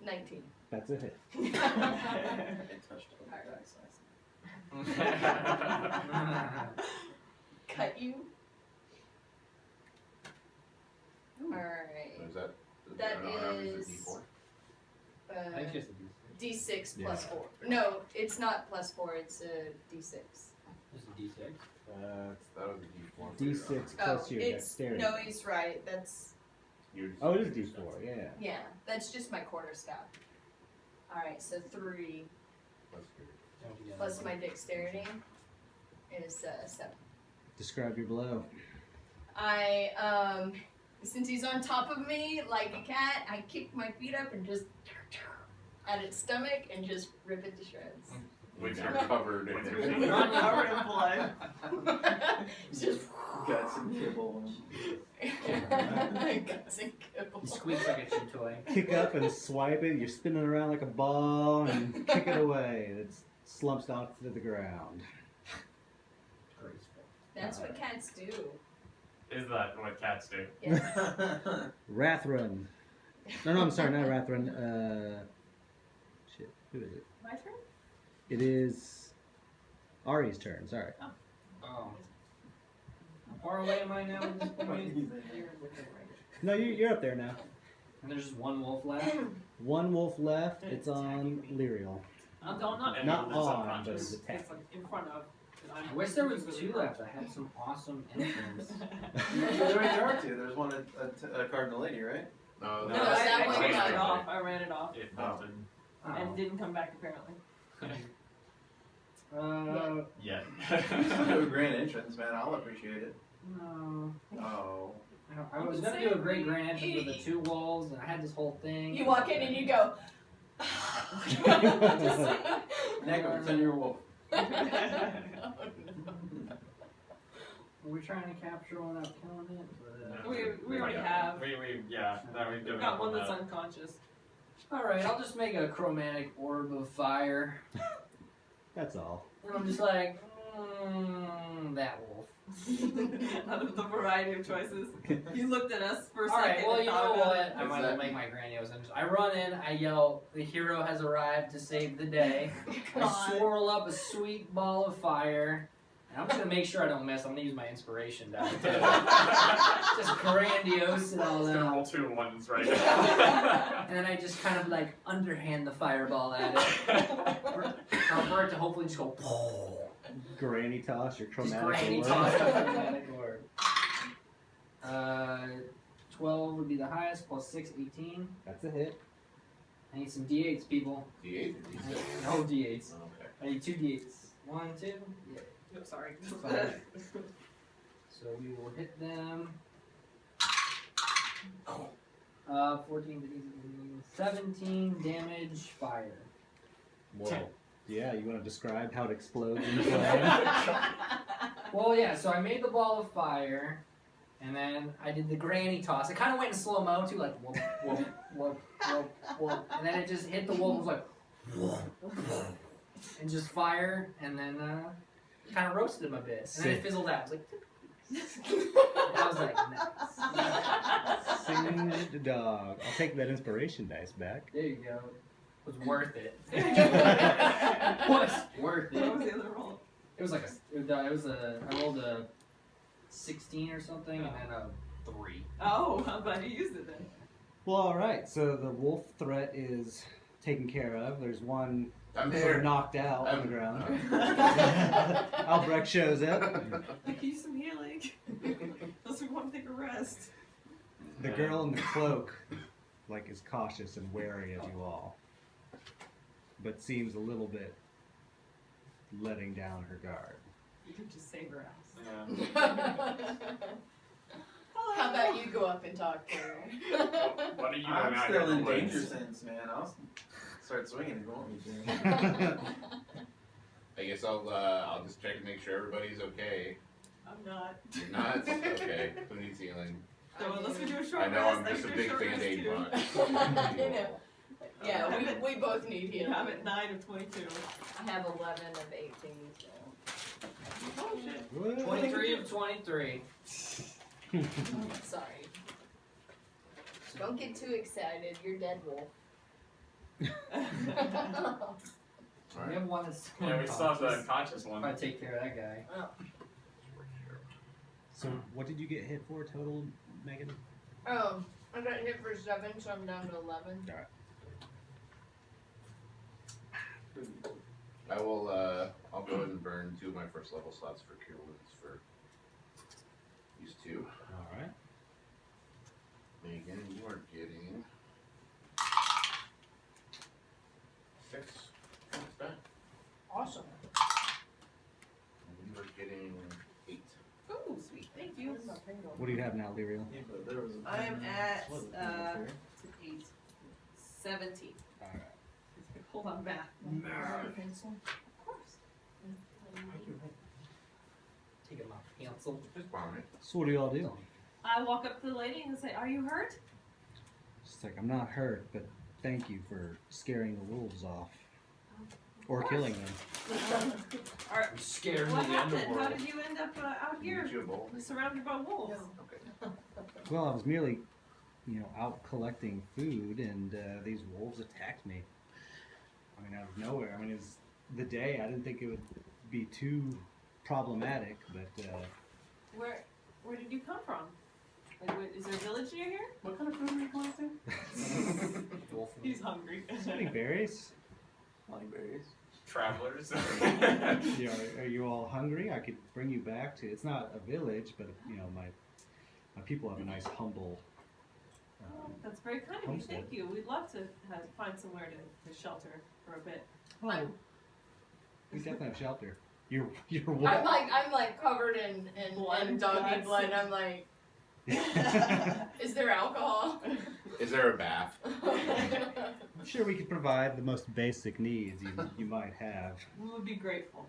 19. That's a hit. It touched on Cut you. Alright. Is that? That is is- it D4? I think just a D6 plus Yeah. 4. No, it's not plus 4, it's a D6. Just a D6. That was a D4. D6 Oh, plus your it's, dexterity. no, he's right. That's, Oh, it is D4, yeah. yeah, that's just my quarterstaff. Alright, so 3 plus my dexterity is 7. Describe your blow. I, since he's on top of me like a cat, I kick my feet up and just at its stomach and just rip it to shreds. Which are covered in With your it. feet. Covered in blood. Just Guts and kibble. guts and kibble. He squeaks like a chew toy. Kick up and swipe it. You're spinning around like a ball and kick it away. It slumps off to the ground. Graceful. That's what cats do. Is that what cats do? Yes. Rathrun. No, I'm sorry, not Rathrun. Shit, who is it? My turn? It is Ari's turn, sorry. Oh. How far away am I now at this point? You're within range. No, you're up there now. And there's just one wolf left. One wolf left. It's on Lyriel. Not And Not it's on, but it's unconscious. attacked. It's like in front of. I wish there was two left. I had some awesome entrants. There are two. There's one a cardinal lady, right? No, No, I that one ran got it it. off. I ran it off. It melted. And didn't come back apparently. Yeah. Do a grand entrance, man. I'll appreciate it. No. Oh. I was gonna do a great grand entrance with the two wolves, and I had this whole thing. You walk in and you go. Neko, pretend you're a wolf. We're trying to capture one without killing it. But, We already have. Yeah. No, we've given Got up one on that's that. unconscious. Alright, I'll just make a chromatic orb of fire. That's all. And I'm just like, that wolf. Out of the variety of choices. You looked at us for a second. Alright, well, and you thought know about what? it. I might as well make my grandiose entrance. I run in, I yell, the hero has arrived to save the day. I God. swirl up a sweet ball of fire. And I'm just gonna make sure I don't miss. I'm gonna use my inspiration die too. Just grandiose and all It's gonna that. roll 2 ones, right? And then I just kind of like underhand the fireball at it. For it to hopefully just go Granny toss, your just chromatic granny orb. toss. Chromatic orb. 12 would be the highest, plus 6, 18. That's a hit. I need some D8s, people. D8 or D6? No D8s. Okay. I need 2 D8s. 1, 2. Yeah. Oh, sorry. Fire. So we will hit them. 14, 15, 17 damage, fire. Whoa. Yeah, you want to describe how it explodes in the flame? Well, yeah, so I made the ball of fire, and then I did the granny toss. It kind of went in slow-mo, too, like, whoop, whoop, whoop, whoop, whoop. And then it just hit the wolf, it was like, whoop, and just fire, and then kind of roasted him a bit. And then it fizzled out. I was like, I was like, nice. Singed dog. I'll take that inspiration dice back. There you go. It was worth it. Was worth it. What was the other roll? It was like I rolled a 16 or something, and then a 3. Oh, I'm glad you used it then. Well, alright, so the wolf threat is taken care of. There's one I'm sort here. of knocked out on the ground. I Albrecht shows up. could use some healing. Unless we want to take a rest. The girl in the cloak, like, is cautious and wary of you all, but seems a little bit letting down her guard. You can just save her ass. Yeah. How about you go up and talk to her? What are you doing I'm out still here in in the danger woods? sense, man. I'll start swinging if you want me to. I guess I'll just check and make sure everybody's okay. I'm not. You're not? Okay. Who needs healing? So let's go do a short I know rest. I'm just a big Band-Aid too. bunch. I know. Yeah, we both need healing. I'm at 9 of 22. I have 11 of 18. So. Oh shit. What? 23 of 23. Sorry. Don't get too excited. You're dead wolf. We Alright. have one that's Yeah, we still have the unconscious. unconscious I'm one. gonna take care of that guy. So what did you get hit for total, Megan? Oh, I got hit for 7, so I'm down to 11. I will, I'll go ahead and burn 2 of my first level slots for Cure Wounds for these 2. Alright. Megan, you are getting 6 points back. Awesome. And you are getting 8. Oh, sweet. Thank you. What do you have now, Lyriel? Yeah, but there was a I am at What? 8. 17. Alright. Hold on, math. Of course. Take him off. Cancel. Just bomb it. So what do y'all do? I walk up to the lady and say, "Are you hurt?" She's like, I'm not hurt, but thank you for scaring the wolves off. Or killing them. Or, I'm scared what of the happened? How underworld. did you end up out Get here you a bowl. surrounded by wolves? Okay. Well, I was merely, out collecting food, and these wolves attacked me. I mean, out of nowhere. I mean, it was the day. I didn't think it would be too problematic, but Where did you come from? Like, is there a village near here? What kind of food are you collecting? Wolf. He's hungry. eating berries. Honeyberries. Travelers. Are you all hungry? I could bring you back to. It's not a village, but my people have a nice humble. Oh, that's very kind of you. Homestead. Thank you. We'd love to find somewhere to shelter for a bit. Oh, we definitely have shelter. You're I'm what? like covered in Blood and doggy guts. blood. I'm like, is there alcohol? Is there a bath? I'm sure we could provide the most basic needs you might have. We would be grateful.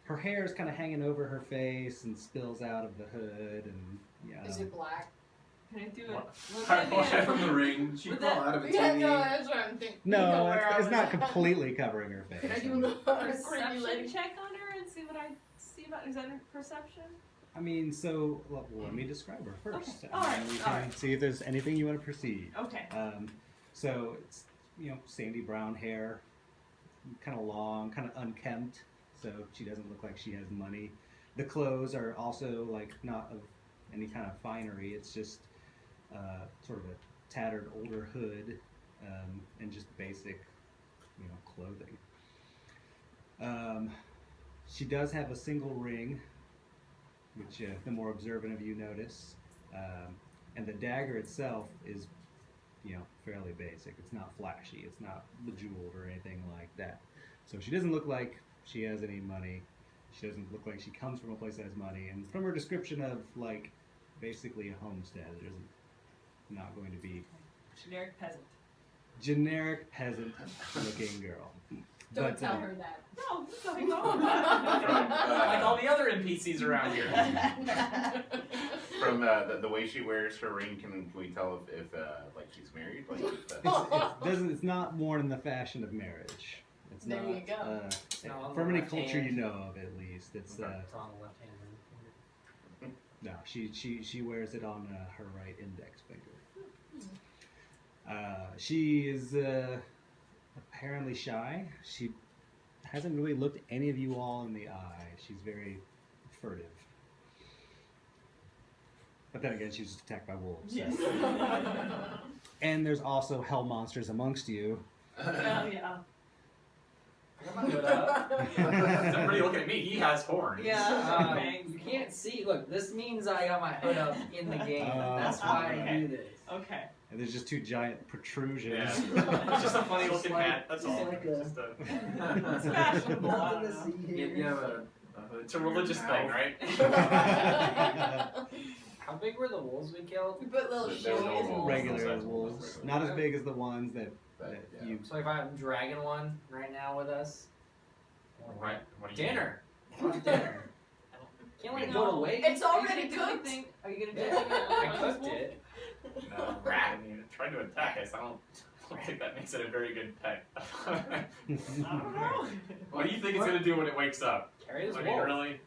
Her hair is kind of hanging over her face and spills out of the hood, and Is it black? Can I do it? What? Would that be a- From the ring. She Would crawl that- out of a Yeah, TV. no, that's what I'm thinking. no, Where I it's was not at. completely covering her face. Can I do a creepy perception lady? check on her and see what I see about? Is that a perception? I mean, so let me describe her first. Okay. All right, And we all can right. see if there's anything you want to perceive. Okay. So it's sandy brown hair, kind of long, kind of unkempt, so she doesn't look like she has money. The clothes are also not of any kind of finery. It's just sort of a tattered older hood and just basic, clothing. She does have a single ring, which the more observant of you notice, and the dagger itself is fairly basic. It's not flashy. It's not bejeweled or anything like that. So she doesn't look like she has any money. She doesn't look like she comes from a place that has money. And from her description of basically a homestead, there's not going to be Generic peasant. generic peasant looking girl. Don't But, tell her that. No, there's nothing wrong with Like that. all the other NPCs around here. From the way she wears her ring, can we tell if she's married? It's not worn in the fashion of marriage. It's There not. you go. It's not on From the any left culture hand. you know of, at least, it's It's on the left hand. no. She wears it on her right index finger. She is apparently shy. She hasn't really looked any of you all in the eye. She's very furtive. But then again, she was attacked by wolves. so- Yes. And there's also hell monsters amongst you. Yeah, yeah. I got my hood up. Everybody looking at me. He has horns. Yeah. You can't see. Look, this means I got my hood up in the game. That's why I do this. Okay. And there's just two giant protrusions. Yeah. It's just a funny Just looking like- hat. That's just all. like It's just a, It's fashionable. I Nothing don't to know. see You, here. you have a hood. it's a religious thing, right? How big were the wolves we killed? We put little They're shields. normal. Regular Size wolves. wolves. Not as big as the ones that But, that yeah. you So if I'm dragging one right now with us, Right. What do you dinner. Dinner. Can't let it go to waste. It's already Are you gonna do cooked. anything? Are you gonna do anything? I cooked it. No, I mean, it tried to attack us. I don't think that makes it a very good pet. I don't know. What do you think it's gonna do when it wakes up? Carry this I mean, wolf. really?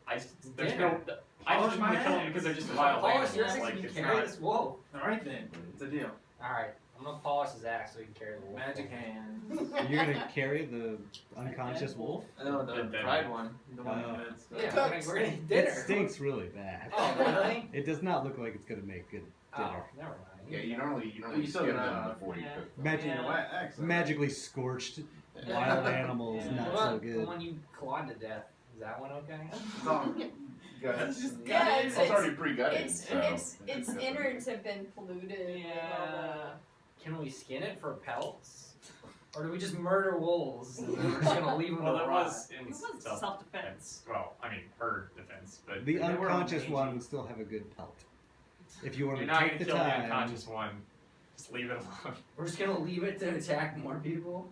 There's Dinner. no. I just my want to kill them eggs. because they're just wild Polish animals. your axe Like and you it's carry not. this wolf. Alright then, it's a deal. Alright, I'm gonna polish his axe so he can carry the wolf. Magic hand. you're gonna carry the unconscious wolf. No, The the fried one. The one that's Yeah, Cooked. we're gonna eat It dinner. stinks really bad. Oh, really? It does not look like it's gonna make good dinner. Oh, never mind. Yeah, you normally You still skin gotta- them before you yeah. cook them. Magic, Excellent. magically scorched Yeah. wild animals, Yeah. not What so about the good. one you clawed to death? Is that one okay? It's all guts. Just Yeah, It's already pre-gutted, It's so its innards have been polluted. Yeah. Can we skin it for pelts? Or do we just murder wolves and then we're just gonna leave them Well, to it rot? was in It was self-defense. Well, I mean, her defense, but The They were unconscious amazing. one would still have a good pelt. If you want you're to not take gonna the kill the time, unconscious one. Just leave it alone. We're just gonna leave it to attack more people?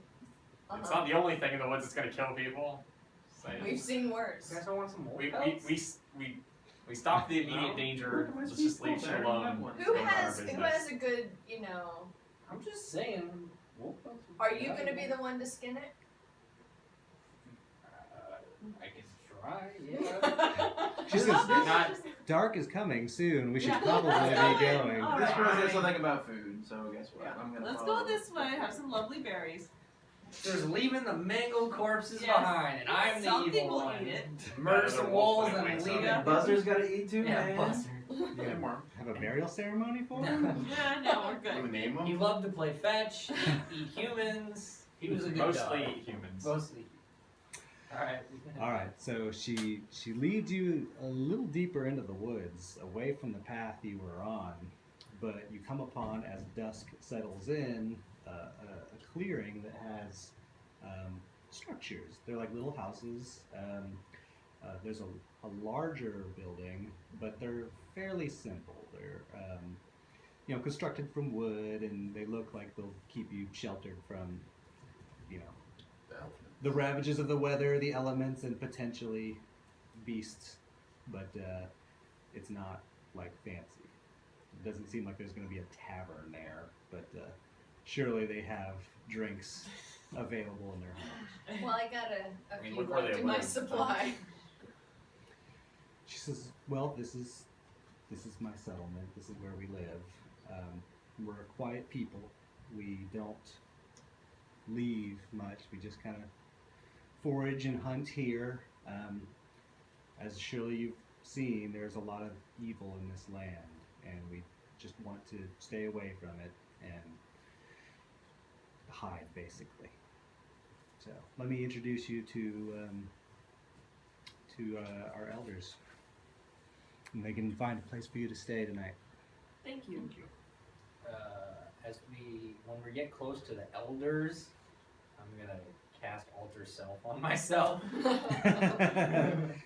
It's not the only thing in the woods that's gonna kill people. So, We've seen worse. You guys don't want some wolf we pelts? stopped the immediate No. danger. Look at my Let's just leave sweet shit wolf, I already have alone. one. Who Go about our has business. a good, I'm just saying, wolf pelts would are be you gonna be valuable. the one to skin it? I can try, yeah. she says, You're not. dark is coming soon. We should Yeah. probably be going. All This right. girl said something about food, so guess what? Yeah. I'm gonna Let's follow go this way. Have some lovely berries. There's leaving the mangled corpses Yes. behind, and I'm the Some evil people one. eat it. Murder Yeah, some the wolf wolves when it and wakes leave up. it. Buzzer's gotta eat too, Yeah, man. Buster. You have a burial ceremony for No. him? Yeah, no, we're You good. name them? He loved to play fetch, eat humans. He was a good Mostly dog. humans. Mostly. Alright. All right, so she leads you a little deeper into the woods, away from the path you were on, but you come upon, as dusk settles in, a clearing that has structures. They're like little houses. There's a larger building, but they're fairly simple. They're constructed from wood, and they look like they'll keep you sheltered from, the ravages of the weather, the elements, and potentially beasts. But it's not like fancy. It doesn't seem like there's going to be a tavern there, but surely they have drinks available in their homes. Well, I got a I mean, few look where left they in my live. supply. She says, "Well, this is my settlement. This is where we live. We're a quiet people. We don't leave much. We just kind of forage and hunt here. As surely you've seen, there's a lot of evil in this land, and we just want to stay away from it and hide, basically. So let me introduce you to our elders, and they can find a place for you to stay tonight." Thank you. When we get close to the elders, I'm gonna cast alter self on myself.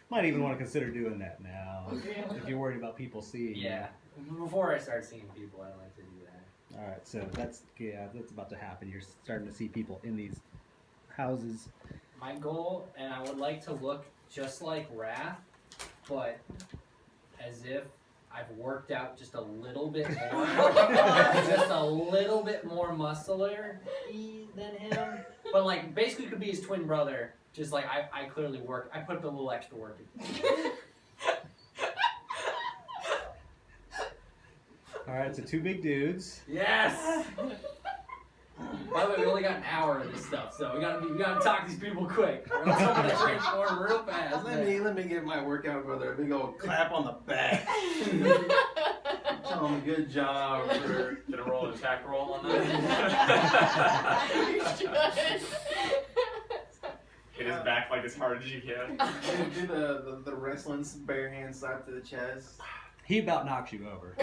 Might even want to consider doing that now, if you're worried about people seeing you. Yeah. Before I start seeing people, I like to do that. All right, so that's about to happen. You're starting to see people in these houses. My goal, and I would like to look just like Wrath, but as if I've worked out just a little bit more, just a little bit more muscular than him. But like, basically could be his twin brother. Just like I clearly work. I put a little extra work in. All right, so two big dudes. Yes. By the way, we only got an hour of this stuff, so we gotta talk these people quick. We're gonna transform real fast. Let me give my workout brother a big old clap on the back. Tell him good job. For... Gonna roll an attack roll on You that. should. Hit his back like as hard as you can. Do the wrestling bare hand slap to the chest. He about knocks you over,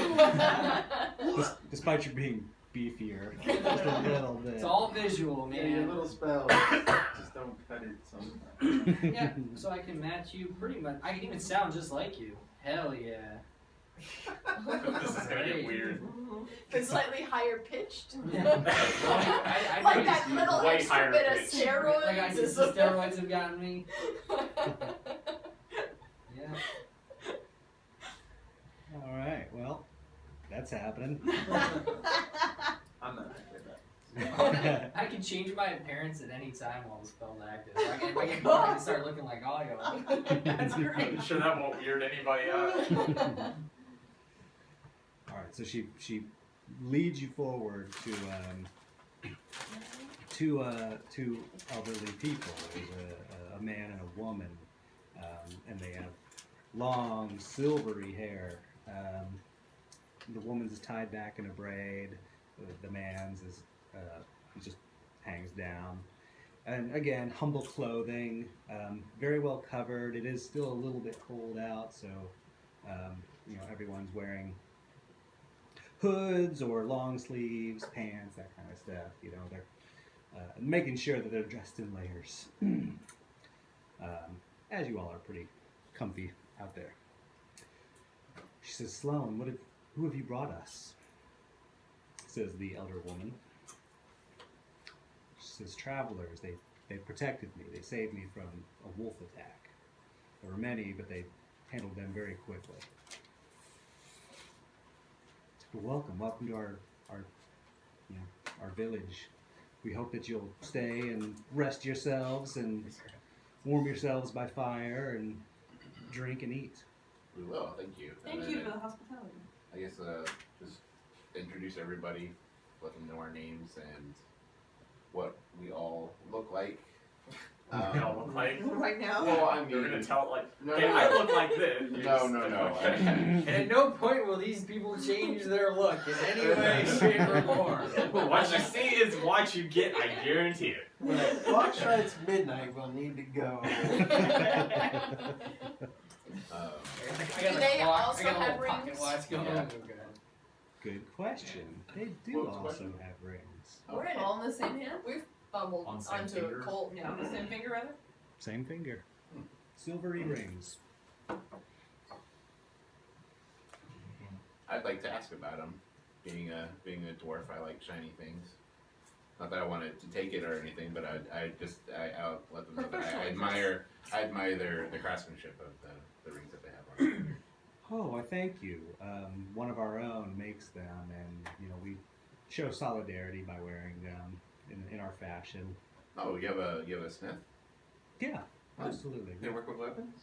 despite you being beefier, just a little bit. It's all visual, Yeah, your man. little spell. Just don't cut it sometimes. Yeah, so I can match you pretty much. I can even sound just like you. Hell yeah. This is gonna get weird. But slightly higher pitched. Yeah. Like that little way extra higher bit of pitched. steroids. Like I said, the steroids have gotten me. Yeah. All right. Well, that's happening. I'm not happy with that. I can change my appearance at any time while the spell's active. So if I get bored, I can start looking like Ayo. That's great. I'm sure that won't weird anybody out. All right. So she leads you forward to two elderly people. There's a man and a woman, and they have long silvery hair. The woman's is tied back in a braid. The man's is just hangs down. And again, humble clothing, very well covered. It is still a little bit cold out, so everyone's wearing hoods or long sleeves, pants, that kind of stuff. They're making sure that they're dressed in layers. As you all are pretty comfy out there. She says, Sloan, who have you brought us? Says the elder woman. She says, travelers, they protected me. They saved me from a wolf attack. There were many, but they handled them very quickly. Well, welcome to our village. We hope that you'll stay and rest yourselves and warm yourselves by fire and drink and eat. We will, thank you. Thank you for the hospitality. I guess just introduce everybody, let them know our names and what we all look like. They all look like. Right now? Well, I You're mean, gonna tell like, No, okay, no. I look like this. no. And at no point will these people change their look in any way, shape, or form. What you see is what you get. I guarantee it. When the clock strikes midnight, we'll need to go. I got Do a they clock, also I got a have little pocket rings? watch going Yeah. on. Good question. They do What was the also question? have rings. We're in All in the same hand? We've fumbled On same onto fingers? a Colt. Yeah, on the same finger, rather? Same finger. Silvery rings. I'd like to ask about them. Being a dwarf, I like shiny things. Not that I wanted to take it or anything, but I'll let them know that I admire the craftsmanship of the rings that they have on them. Oh, I thank you. One of our own makes them, and we show solidarity by wearing them in our fashion. Oh, you have a smith? Yeah, absolutely. They work with weapons?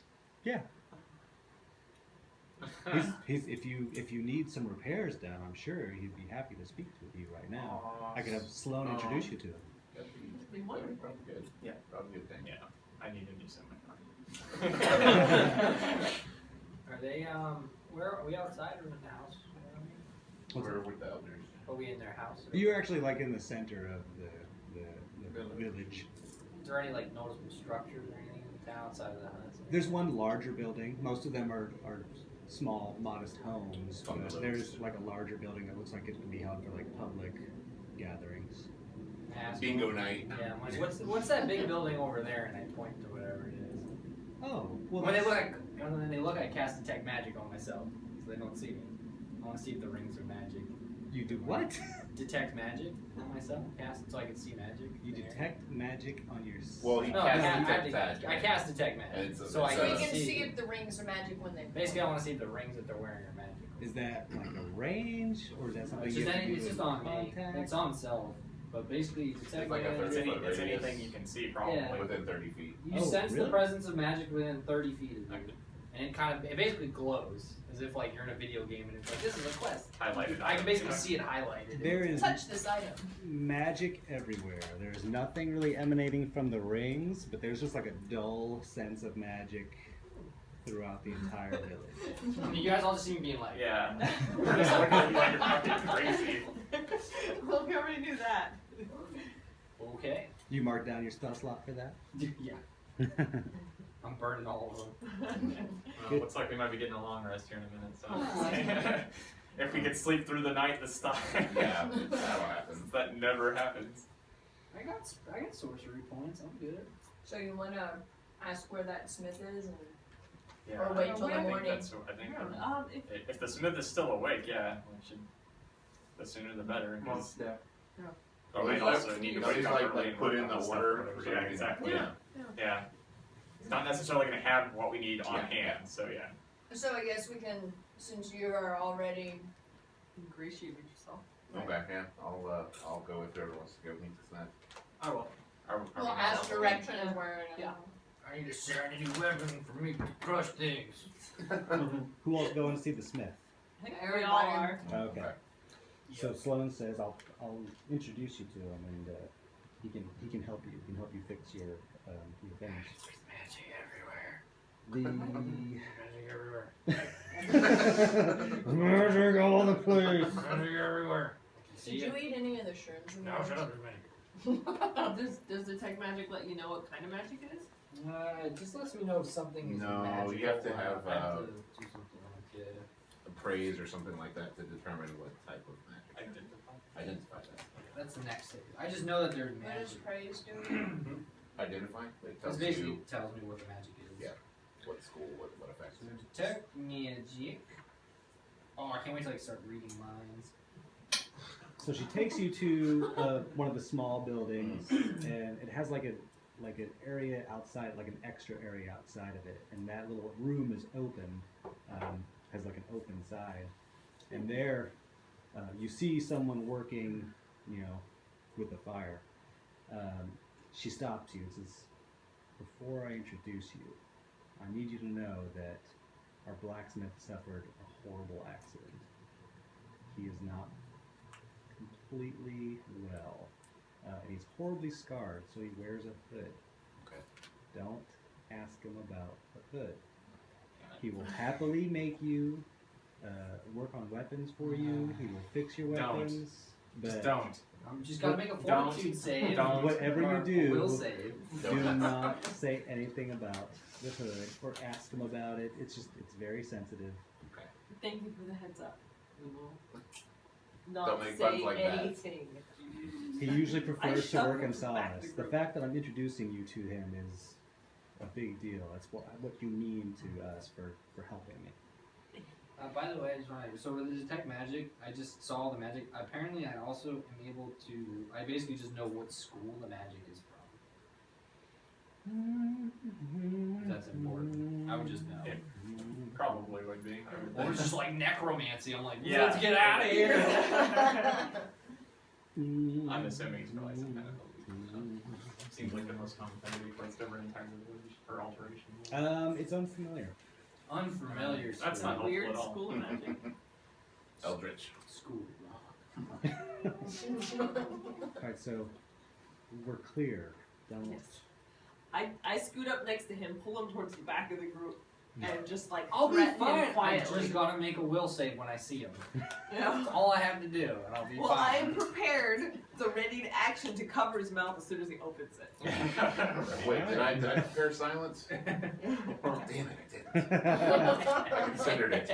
Yeah. He's if you need some repairs done, I'm sure he'd be happy to speak with you right now. I could have Sloan introduce you to him. That'd Be wonderful. probably good. Yeah. Probably a good thing. Yeah, I need a new semi. Are they, where are we outside or in the house? We're with the elders. Are we in their house? Or You're actually like in the center of the village. is there any like noticeable structures or anything in the town outside of the huts? There's one larger building. Most of them are small, modest homes. But Bungalows. there's like a larger building that looks like it can be held for like public gatherings. Ask Bingo them. night. Yeah, I'm like, what's that big building over there? And I point to whatever it is. Oh, well, When they that's- look, I cast detect magic on myself, so they don't see me. I want to see if the rings are magic. you do what? Detect magic on myself, cast it so I can see magic. You in the area. detect magic on your. Well, he No, cast I detect magic. I cast detect magic, And it's- so I it's So can you can see. see if the rings are magic when they. Basically, I want to see if the rings that they're wearing are magic. Is that like a range, or is that something It's you just, have to do it's just with on me. contact? It's on self. But basically, detect like a magic. It's, 30 any, foot it's radius. anything you can see, probably. Yeah. Within 30 feet. You Oh, sense really? the presence of magic within 30 feet of you. Okay. And it basically glows, as if like you're in a video game and it's like, this is a quest. Highlighted I can items, basically yeah. see it highlighted. There is Touch this item. magic everywhere. There's nothing really emanating from the rings, but there's just like a dull sense of magic throughout the entire village. You guys all just see me being like, Yeah. We're just looking at you like you're fucking crazy. Well, we already knew that. okay. You mark down your spell slot for that? Yeah, I'm burning all of them. Well, looks like we might be getting a long rest here in a minute, so. If we could sleep through the night this time. Yeah, that'll happen. Since that never happens. I got sorcery points. I'm good. So you want to ask where that smith is and Yeah. Or wait till I the think morning. that's what I think. If If the smith is still awake, yeah, we should. The sooner the better. 'cause- Yeah. Oh, we Well, also need to you know, wake he's up like early and put work in on the stuff, order. whatever. so Yeah, you can- exactly. Yeah. Yeah. It's not necessarily going to have what we need on Yeah. hand, so yeah. So I guess we can, since you are already. ingratiated yourself. Okay, yeah, I'll go with whoever wants to go meet the smith. I will. Well, ask directions where. Yeah. I need a shiny weapon for me to crush things. Who all's going to see the smith? I think we all are. Okay. Okay. So Sloan says, "I'll introduce you to him, and he can help you. He can help you fix your bench." There's magic everywhere. The Magic everywhere. magic all the place. Magic everywhere. Did you eat any of the shrooms in the No, shut up, there's magic. Does detect magic let you know what kind of magic it is? It just lets me know if something is No, magical. you have to have, I have to do something like it. Appraise or something like that to determine what type of magic. Identify that. That's the next stage. I just know that there's What does magic. praise do? Identify? It It tells basically you tells me what the magic is. Yeah. what school, what effects. So detect magic. Oh, I can't wait till I start reading lines. So she takes you to one of the small buildings, and it has like an area outside, like an extra area outside of it, and that little room is open, has like an open side, and there you see someone working, with the fire. She stops you and says, "Before I introduce you, I need you to know that our blacksmith suffered a horrible accident. He is not completely well. And he's horribly scarred, so he wears a hood. Okay. Don't ask him about the hood. He will happily make you work on weapons for you. He will fix your Don't. weapons. Just But don't. I'm just gotta make a Don't. fortitude save. Don't. Whatever you or do, will save. do not say anything about the hood or ask him about it. It's very sensitive. Thank you for the heads up. We will Don't not make say buttons like that. anything. He usually prefers to shoved work in him back to solace. The group. fact that I'm introducing you to him is a big deal. That's what you mean to us for helping me. By the way, I just want to, so with the detect magic, I just saw the magic. Apparently, I also am able to. I basically just know what school the magic is from. That's important. I would just know. It probably would be. Or it's just like necromancy. I'm like, Yeah. let's get out of here. I'm assuming it's probably some kind of illusion. Seems like the most common thing to be placed over an entire village or alteration. It's unfamiliar. Unfamiliar. That's school. not Weird helpful at all. school magic. Eldritch. School. Alright, so we're clear. Don't. Yes. I scoot up next to him, pull him towards the back of the group, and just like I'll be threaten fine. him I quietly. just gotta make a will save when I see him. Yeah. That's all I have to do, and I'll be Well, fine. I'm prepared, so ready to action to cover his mouth as soon as he opens it. Wait, did I prepare silence? Oh, damn it, I didn't. I considered it.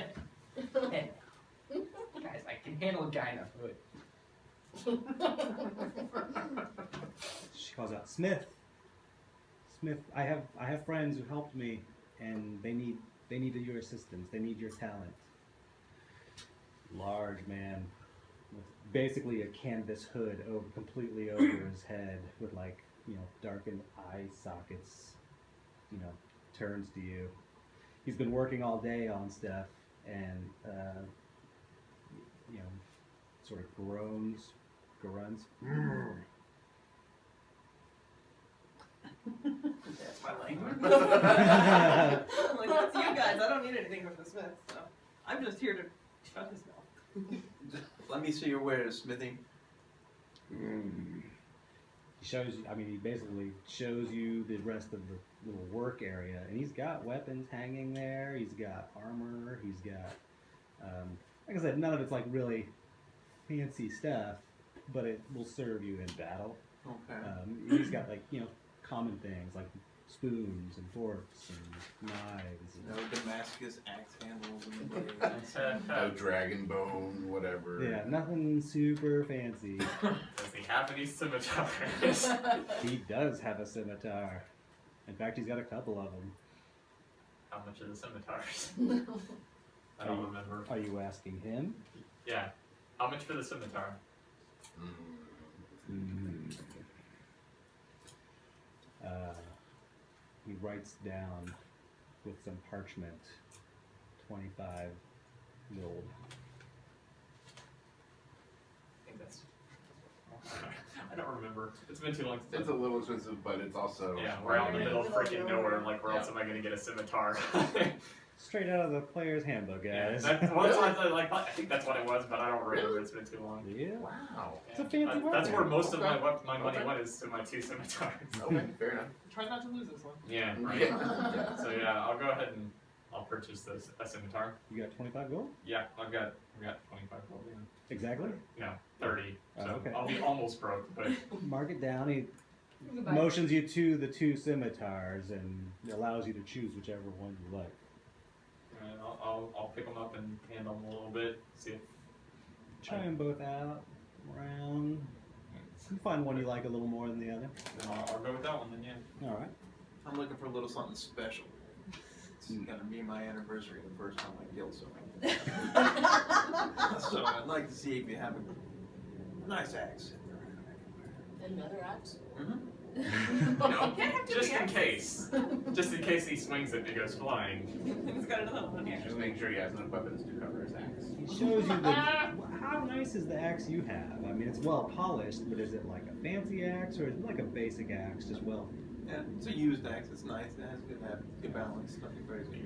Guys, I can handle a guy in a hood. She calls out, Smith. Smith, I have friends who helped me, and they need your assistance. They need your talent. Large man, with basically a canvas hood completely over his head, with darkened eye sockets. Turns to you. He's been working all day on stuff, and sort of grunts. That's my language. I'm like, that's you guys. I don't need anything from the Smith, so I'm just here to shut his mouth. Let me see your wares, Smithy. He shows you, he basically shows you the rest of the little work area, and he's got weapons hanging there, he's got armor, he's got, like I said, none of it's like really fancy stuff, but it will serve you in battle. Okay. He's got common things like spoons and forks and knives. No Damascus axe handles and blades. No dragon bone, whatever. Yeah, nothing super fancy. Does he have any scimitars? He does have a scimitar. In fact, he's got a couple of them. How much much are the scimitars? I don't remember. Are you asking him? Yeah. How much for the scimitar? He writes down with some parchment 25 gold. I think that's. I don't remember. It's been too long since. It's a little expensive, but it's also. Yeah, we're out in the middle of freaking nowhere. Like, where else am I gonna get a scimitar? Straight out of the player's handbook, guys. I think that's what it was, but I don't remember. It's been too long. Yeah. Wow. It's a fancy That's weapon. where most of Okay. my money Okay. went is to my 2 scimitars. Okay, fair enough. Try not to lose this one. Yeah, right. Yeah. So yeah, I'll go ahead and I'll purchase a scimitar. You got 25 gold? Yeah, I've got 25 gold. Yeah. Exactly. No, 30. So Oh, okay. I'll be almost broke, but Mark it down. He Goodbye. motions you to the 2 scimitars and allows you to choose whichever one you like. I'll pick them up and handle them a little bit. See if Try them both out, around. You find one you like a little more than the other. then I'll go with that one. Then yeah. All right. I'm looking for a little something special. It's gonna be my anniversary the first time I killed someone. So I'd like to see if you have a nice axe. Another axe? No, Can't have too just many in case. Just in case he swings it and it goes flying. He's got another one here. Just make sure he has enough weapons to cover his axe. He shows you the. How nice is the axe you have? I mean, it's well polished, but is it like a fancy axe or is it like a basic axe, just well? Yeah, it's a used axe. It's nice. It has good balance. Nothing crazy.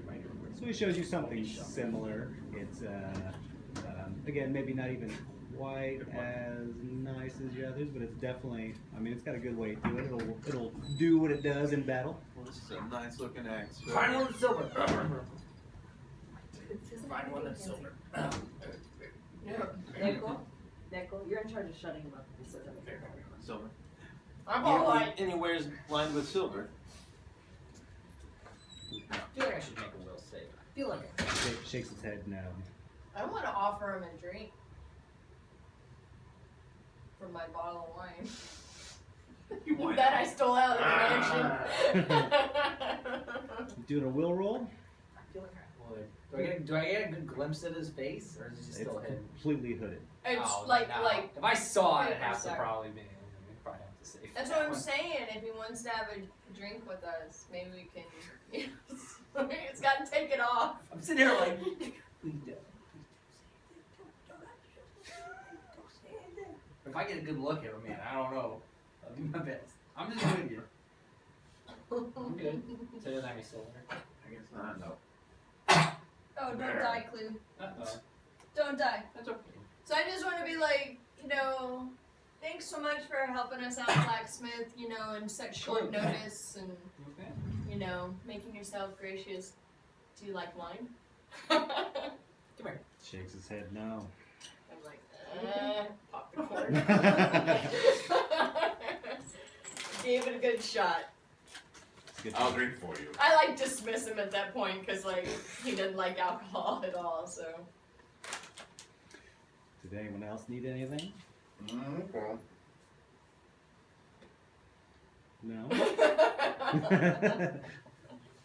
So he shows you something similar. It's again maybe not even quite as nice as the others, but it's definitely. I mean, it's got a good weight to it. It'll do what it does in battle. Well, this is a nice looking axe. Find one that's silver. Find one that's silver. Nickel, you're in charge of shutting him up. He says everything. Silver. I'm alright. Anywhere's lined with silver. I feel like I should make a will save. I feel like Shakes his head no. I want to offer him a drink from my bottle of wine. You want that I stole out of the mansion. Doing a will roll? I feel like I would. Do I get a good glimpse at his face, or is it just It's still hidden? completely hooded. It's Oh, like no. like If I saw it, it'd 50%. have to probably be. We'd probably have to save. that's that what I'm one. saying. If he wants to have a drink with us, maybe we can. It's got to take it off. I'm sitting here like. Please don't. If I get a good look at him, man, I don't know. I'll do my best. I'm just with you. I'm good. So it doesn't have any silver. I guess not. No. Oh, don't die, Clue. Uh-oh. Don't die. That's okay. So I just want to be like, thanks so much for helping us out, blacksmith, in such short notice and, Okay. making yourself gracious. Do you like wine? Come here. Shakes his head no. I'm like, pop the cork. Gave it a good shot. It's good I'll drink for you. I like dismiss him at that point because he doesn't like alcohol at all. So Did anyone else need anything? Okay. No.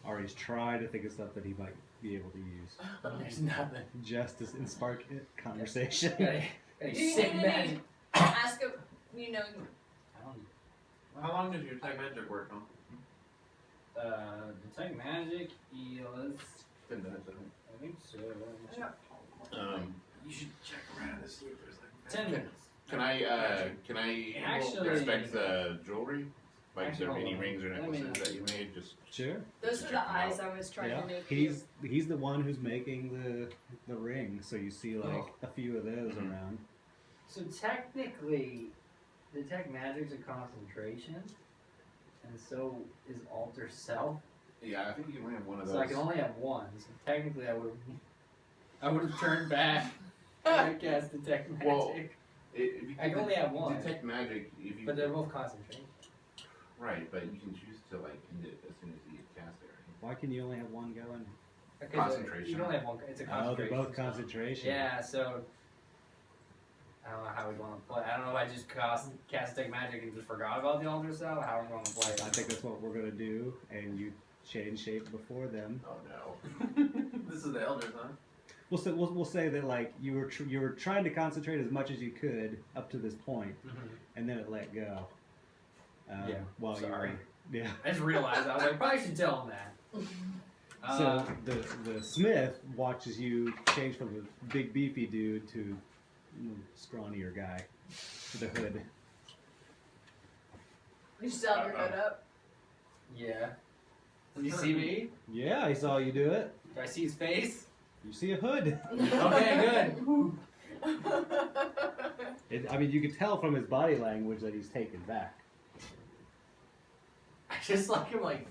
Ari's tried to think of stuff that he might be able to use, There's nothing. just to spark conversation. Got Do a you sick need magic. any? Ask him. I don't. How long does your type magic work on? Detect magic is. 10 minutes, I I think so. think. You should check around to see if there's 10 minutes. Can I Actually- expect jewelry? Like, Actually, there any hold on. rings or Let me- necklaces that you made? Just Sure. Those are check the them eyes out. I was trying Yeah. to make. He's the one who's making the ring, so you see like a few of those Mhm. around. So technically, detect magic's a concentration, and so is alter self. yeah, I think you can only have one of those. So I can only have one. So technically, I would have turned back and I cast detect magic. Well, if you I can only have one. detect magic, if you But they're both concentration. right, but you can choose to like end it as soon as you cast it. Right? Why can you only have one going? Because Concentration. You can only have one. It's a Oh, concentration. they're both so- concentration. Yeah. So I don't know how we want to play. I don't know if I just cast detect magic and just forgot about the alter self. How we want to play it. I think that's what we're gonna do, and you change shape before them. Oh no. This is the elders, huh? We'll say that like you were trying to concentrate as much as you could up to this point, and then it let go. Yeah, While sorry. you were, yeah. I just realized, I was like, probably should tell him that. So the smith watches you change from a big beefy dude to scrawnier guy with a hood. You still have your hood up? Yeah. Did you see me? Yeah, I saw you do it. Do I see his face? You see a hood. Okay, good. I mean, you could tell from his body language that he's taken back. I just like him, like,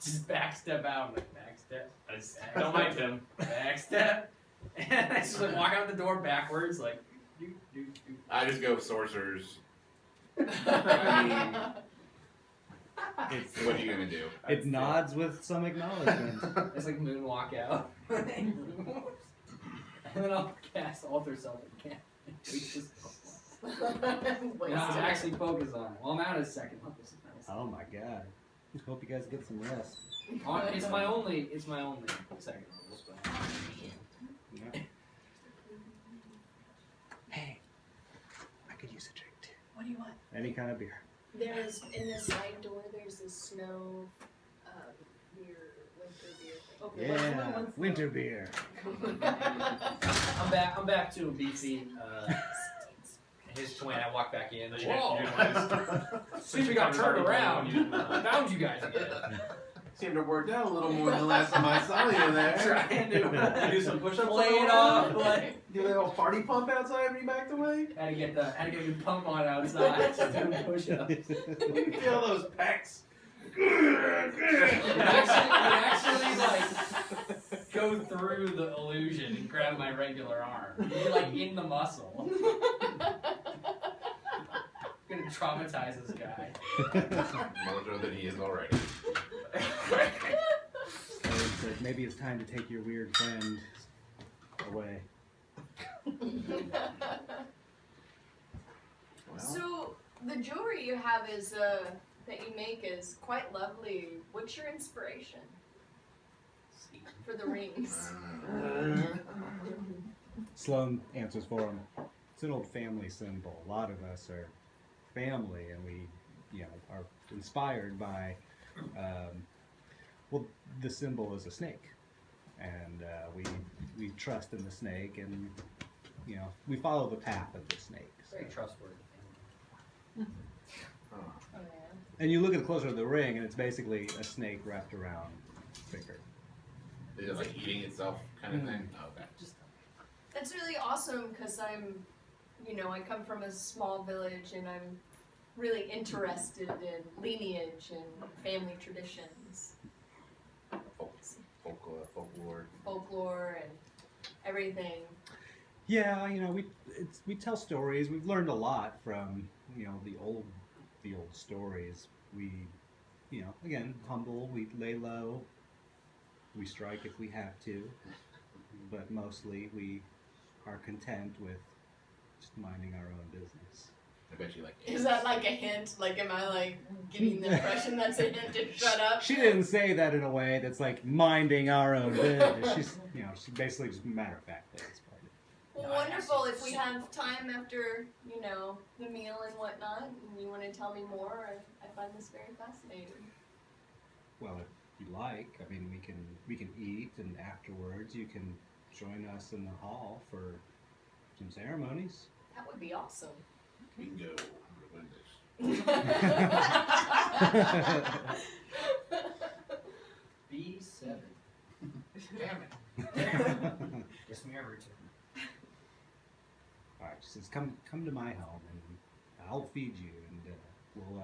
just backstep out. I'm like, backstep. I just don't mind him. Backstep. And I just like walk out the door backwards, like, do. I just go sorcerers. It's, What are you gonna do? it nods with some acknowledgement. Just like moonwalk out. And then I'll cast Alter Self again. Wait, Now to actually focus on it. Well, I'm out of second level. So nice. Oh my god. Hope you guys get some rest. It's my only second level spell. Yeah. Hey, I could use a drink too. What do you want? Any kind of beer. There's, in the side door, there's a snow beer, winter beer thing. Okay, Yeah, winter beer. I'm back to beefy. His twin. I walk back in. You Whoa! didn't Since we got turned around, You didn't want to- found you guys again. Seemed to have worked out a little more than the last time I saw you there. Trying to You do some push-ups. play it off, like Do a little party pump outside when you backed away. had to get a good pump on outside. Just doing push-ups. You feel those pecs. You actually like go through the illusion and grab my regular arm. You're like in the muscle. Gonna traumatize this guy. More so than he is already. So it's like, maybe it's time to take your weird friend away. So the jewelry you have is that you make is quite lovely. What's your inspiration for the rings? Sloan answers for him. It's an old family symbol. A lot of us are family, and we, are inspired by. Well, the symbol is a snake, and we trust in the snake, and we follow the path of the snake. So. Very trustworthy. Oh yeah. And you look at closer to the ring, and it's basically a snake wrapped around a finger. Is it like eating itself kind of thing? Oh, okay. That's really awesome because I'm, I come from a small village and I'm really interested in lineage and family traditions, folklore and everything. Yeah, we tell stories. We've learned a lot from the old stories. We, again, humble. We lay low. We strike if we have to, but mostly we are content with just minding our own business. I bet you like. Is that like a hint? Like, am I like giving the impression that's a hint to shut up? She didn't say that in a way that's like minding our own business. She's, she basically just matter of fact things. Well, wonderful. If we have time after, the meal and whatnot, and you want to tell me more, I find this very fascinating. Well, if you like, I mean, we can eat, and afterwards you can join us in the hall for some ceremonies. That would be awesome. We can go ruin this. B7. Damn it. Guess me every turn. All right, she says, "Come to my home, and I'll feed you, and we'll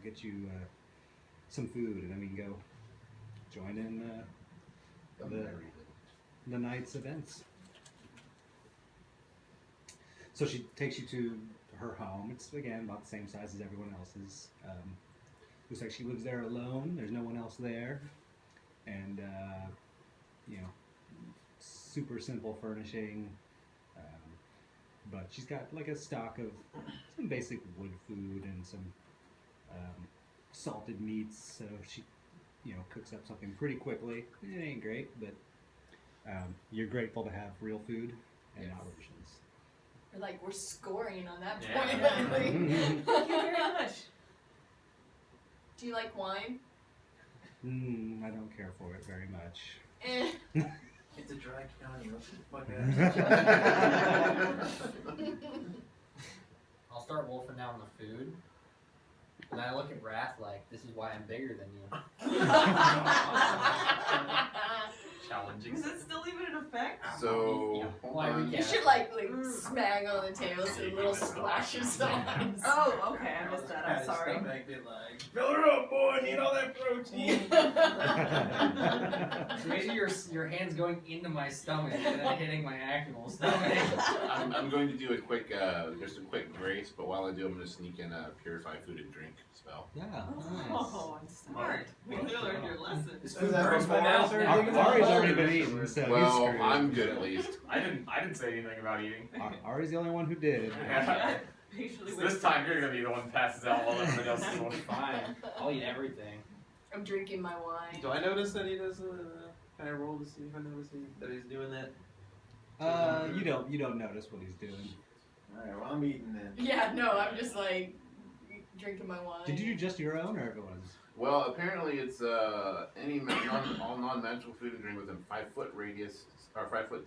get you some food, and then we can go join in the night's events." So she takes you to her home. It's again about the same size as everyone else's. Looks like she lives there alone. There's no one else there, and super simple furnishing. But she's got like a stock of some basic wood food and some salted meats. So she cooks up something pretty quickly. It ain't great, but you're grateful to have real food and not rations. We're scoring on that Yeah. point. Thank you very much. Do you like wine? I don't care for it very much. Eh. It's a dry county. What the fuck? I'll start wolfing down the food. And I look at Wrath like, this is why I'm bigger than you. Challenging. Is it still even in effect? So, hold Why on. we You should smack on the table so a little splash of sauce. Oh, okay, I missed that. I'm sorry. Fill her up, boy. Need all that protein. So maybe your hand's going into my stomach and then hitting my actual stomach. I'm going to do a quick, just a quick grace, but while I do, I'm going to sneak in a purify food and drink spell. Yeah, nice. Oh, I'm smart. We learned your lesson. This Is food that burns my before mouth or now. after? Ari's already been eaten, so he's Well, screwed. I'm good at least. I didn't say anything about eating. Ari's the only one who did. Patiently So wait this for time it. you're gonna be the one who passes out while everybody else is one. Fine. I'll eat everything. I'm drinking my wine. Do I notice that he does can I roll to see if I notice that he's doing that? You don't notice what he's doing. Alright, well I'm eating then. Yeah, no, I'm just drinking my wine. Did you do just your own or everyone's? Well, apparently it's all non-magical food and drink within 5-foot radius, or 5-foot,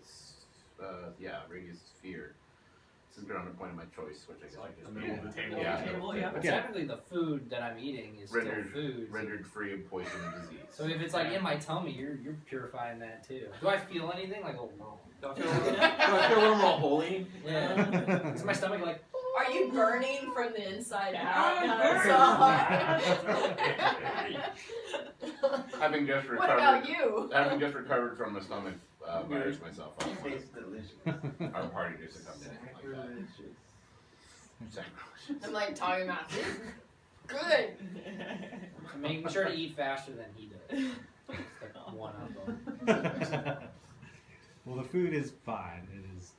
radius sphere. Centered on a point of my choice, which I guess Like I the just middle of the table. Yeah. Yeah. But Yeah. technically the food that I'm eating is rendered still food. rendered free of poison and disease. So if it's like in my tummy, you're purifying that too. Do I feel anything? Like, oh no. Do I feel a little more holy? Yeah. Is my stomach like, Are you burning from the inside out? Having just What about recovered, you? having just recovered from a stomach virus myself, Tastes delicious. our party just succumbed to anything like that. Sacrilegious. I'm talking about good. I'm making sure to eat faster than he does. It's like one of them. Well, the food is fine. It is,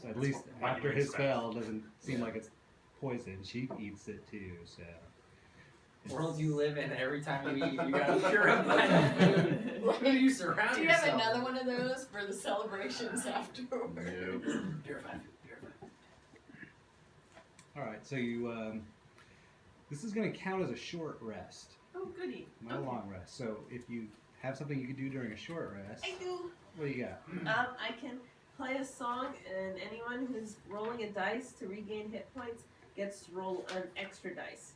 at least what after you his expect. spell, doesn't seem like it's poison. She eats it too, so. World you live in, every time you eat, you gotta purify the food. What do you surround Do you have yourself another with? one of those for the celebrations afterwards? Nope. Purify food, purify food. All right, so you. This is going to count as a short rest, Oh, goody. not a long rest. So if you have something you can do during a short rest, I do. what do you got? I can play a song, and anyone who's rolling a dice to regain hit points gets to roll an extra dice.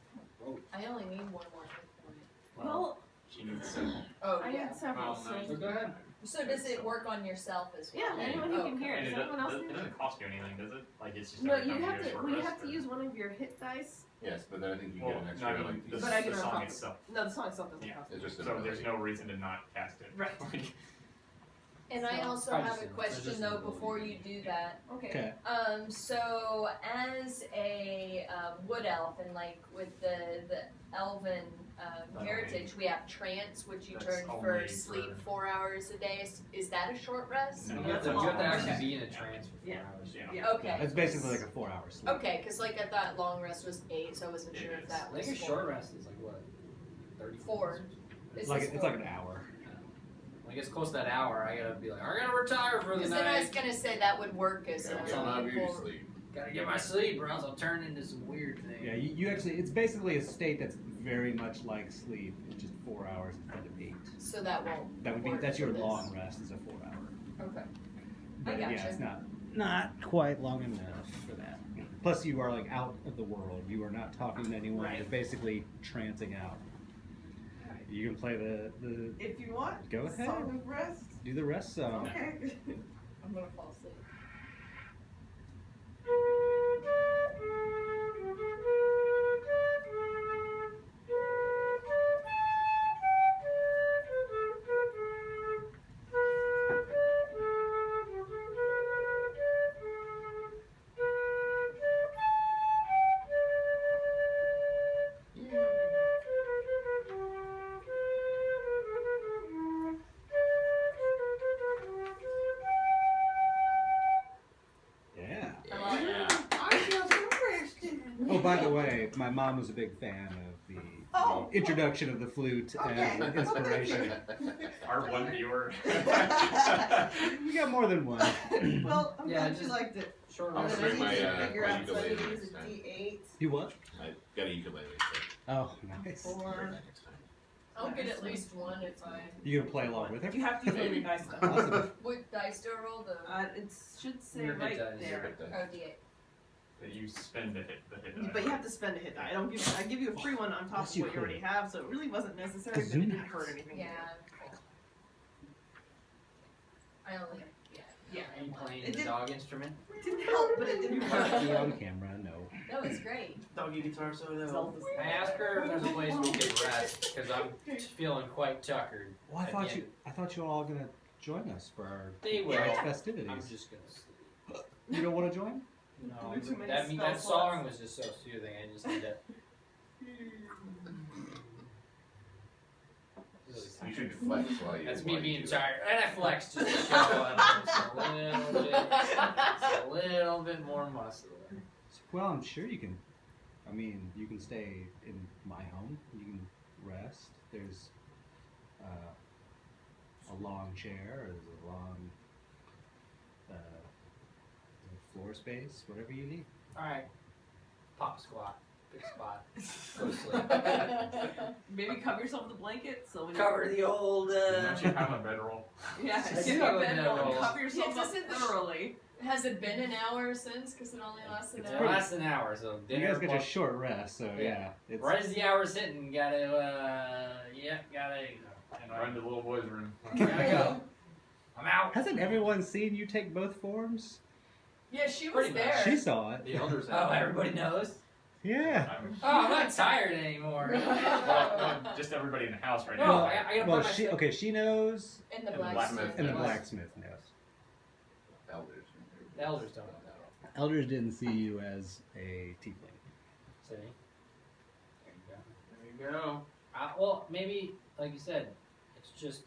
I only need one more hit point. Well, She needs several. Oh, I yeah. need several. Well, So So go ahead. So does it work on yourself as well? yeah, anyone who can Okay. hear it. And Does it, anyone else doesn't- hear it it? doesn't cost you anything, does it? Like it's just No, every you time have do a to. short Well, you rest, have to or- use one of your hit dice. Yes, but then I think you Well, get an no, extra. I mean, like, the, But I the can song unlock it. itself. No, the song itself doesn't Yeah. cost. it's just an So there's ability. no reason to not cast it. Right. And I also Probably have a just- question just though an ability. before you do that. Okay. So as a wood elf and with the elven heritage, we have trance, which you That's turn only for for- sleep 4 hours a day. Is that a short rest? No. You have to actually be in a trance for 4 Yeah. hours. Yeah. Okay. It's basically like a 4-hour sleep. Okay, because I thought long rest was 8, so I wasn't sure if that I was think a 4. short rest is like what? 30 4. It's like an hour. When it gets close to that hour, I gotta be like, I'm gonna retire for the Because then I was night. gonna say that would work as Yeah, a get out of your full- sleep. Gotta get my sleep, or else I'll turn into some weird thing. Yeah, you actually, it's basically a state that's very much like sleep. It's just 4 hours instead of 8. So that won't. That would be, work that's your for this. long rest is a 4-hour. Okay. But gotcha. yeah, it's not quite long enough for that. Plus, you are out of the world. You are not talking to anyone. Right. You're basically trancing out. You can play the If you want. Go ahead. Song of rest. do the rest song. Okay. I'm gonna fall asleep. by the way, my mom was a big fan of the Oh. introduction of the flute as an inspiration. Our one viewer. You got more than one. Well, I'm Yeah, glad you just- liked it. Short I'll And rest. then I bring need my, to figure my out, so I need to ukulele use a next time. D8. You what? I got a ukulele. Oh, nice. Or I'll get at least one if I. You gonna play along with her? You have to use one of your dice though. Awesome. What dice do I roll? The It should say Your hit right dice. there. oh, D8. That you spend the hit die. But you have to spend a hit die. I give you a free one on top Yes, of you what you already could. have, so it really wasn't necessary, but it didn't hurt anything. Yeah. I only. Yeah. Are you playing It the did- dog instrument? It didn't help, but it didn't hurt. Be on camera, no. That was great. Doggy guitar solo. Zelda's- I asked her if there's a place we could rest because I'm feeling quite tuckered. Well, I At thought the you were all gonna join us for our They will. bride's I'm festivities. just gonna sleep. You don't want to join? No, There are too many that spell song slots. was just so soothing. I just need to. You should flex while you. That's me while you being do it. tired, and I flex just to show up just a little bit more muscular. Well, I'm sure you can. I mean, you can stay in my home. You can rest. There's a long chair. There's a long floor space. Whatever you need. All right, pop squat, big spot, go to sleep. Maybe cover yourself with a blanket so when Cover the old. Don't you have a bedroll? Yeah, I get do your have a bedroll and bedroll. cover yourself Yeah, up doesn't the- thoroughly. Has it been an hour since? Because it only lasts an It hour. lasts an hour, so You dinner. guys get your plus- short rest, so yeah. It's, Right as the hour's hitting, gotta. Gotta. And run to the little boy's room. Gotta go. I'm out. Hasn't everyone seen you take both forms? Yeah, she was Pretty much. there. She saw it. The elders Oh, everybody knows. Yeah. Oh, I'm not tired anymore. Well, no, just everybody in the house right No, now. I gotta Well, put my she stuff- okay. She knows, And the And the blacksmith. blacksmith. and the Yes. blacksmith knows. Elders. The elders don't know. Elders didn't see you as a tiefling. See? There you go. There you go. Well, maybe, like you said, it's just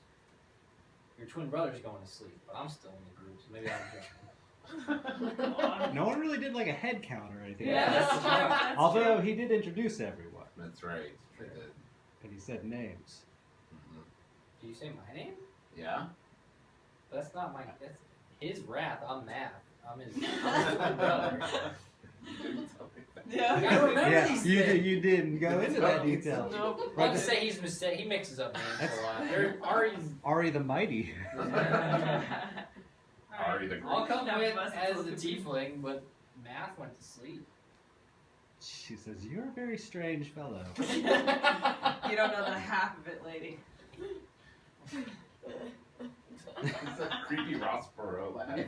your twin brother's going to sleep, but I'm still in the group, so maybe I'm drunk. No one really did like a head count or anything. Yeah, that's true. That's Although true. he did introduce everyone, That's right. I did. and he said names. Mhm. Do you say my name? Yeah. That's not my. That's his wrath. I'm Math. I'm his twin brother. You didn't tell me that. I Yeah. gotta remember Yeah, these you things. you didn't go into that detail. Nope. I'll just say he's mistake. He mixes up names a lot. There, Ari's. Ari the Mighty. Ari the I'll Greek. come Now with we must as look the at- tiefling, but Math went to sleep. She says, "You're a very strange fellow." You don't know the half of it, lady. It's a creepy Ross Perot laugh.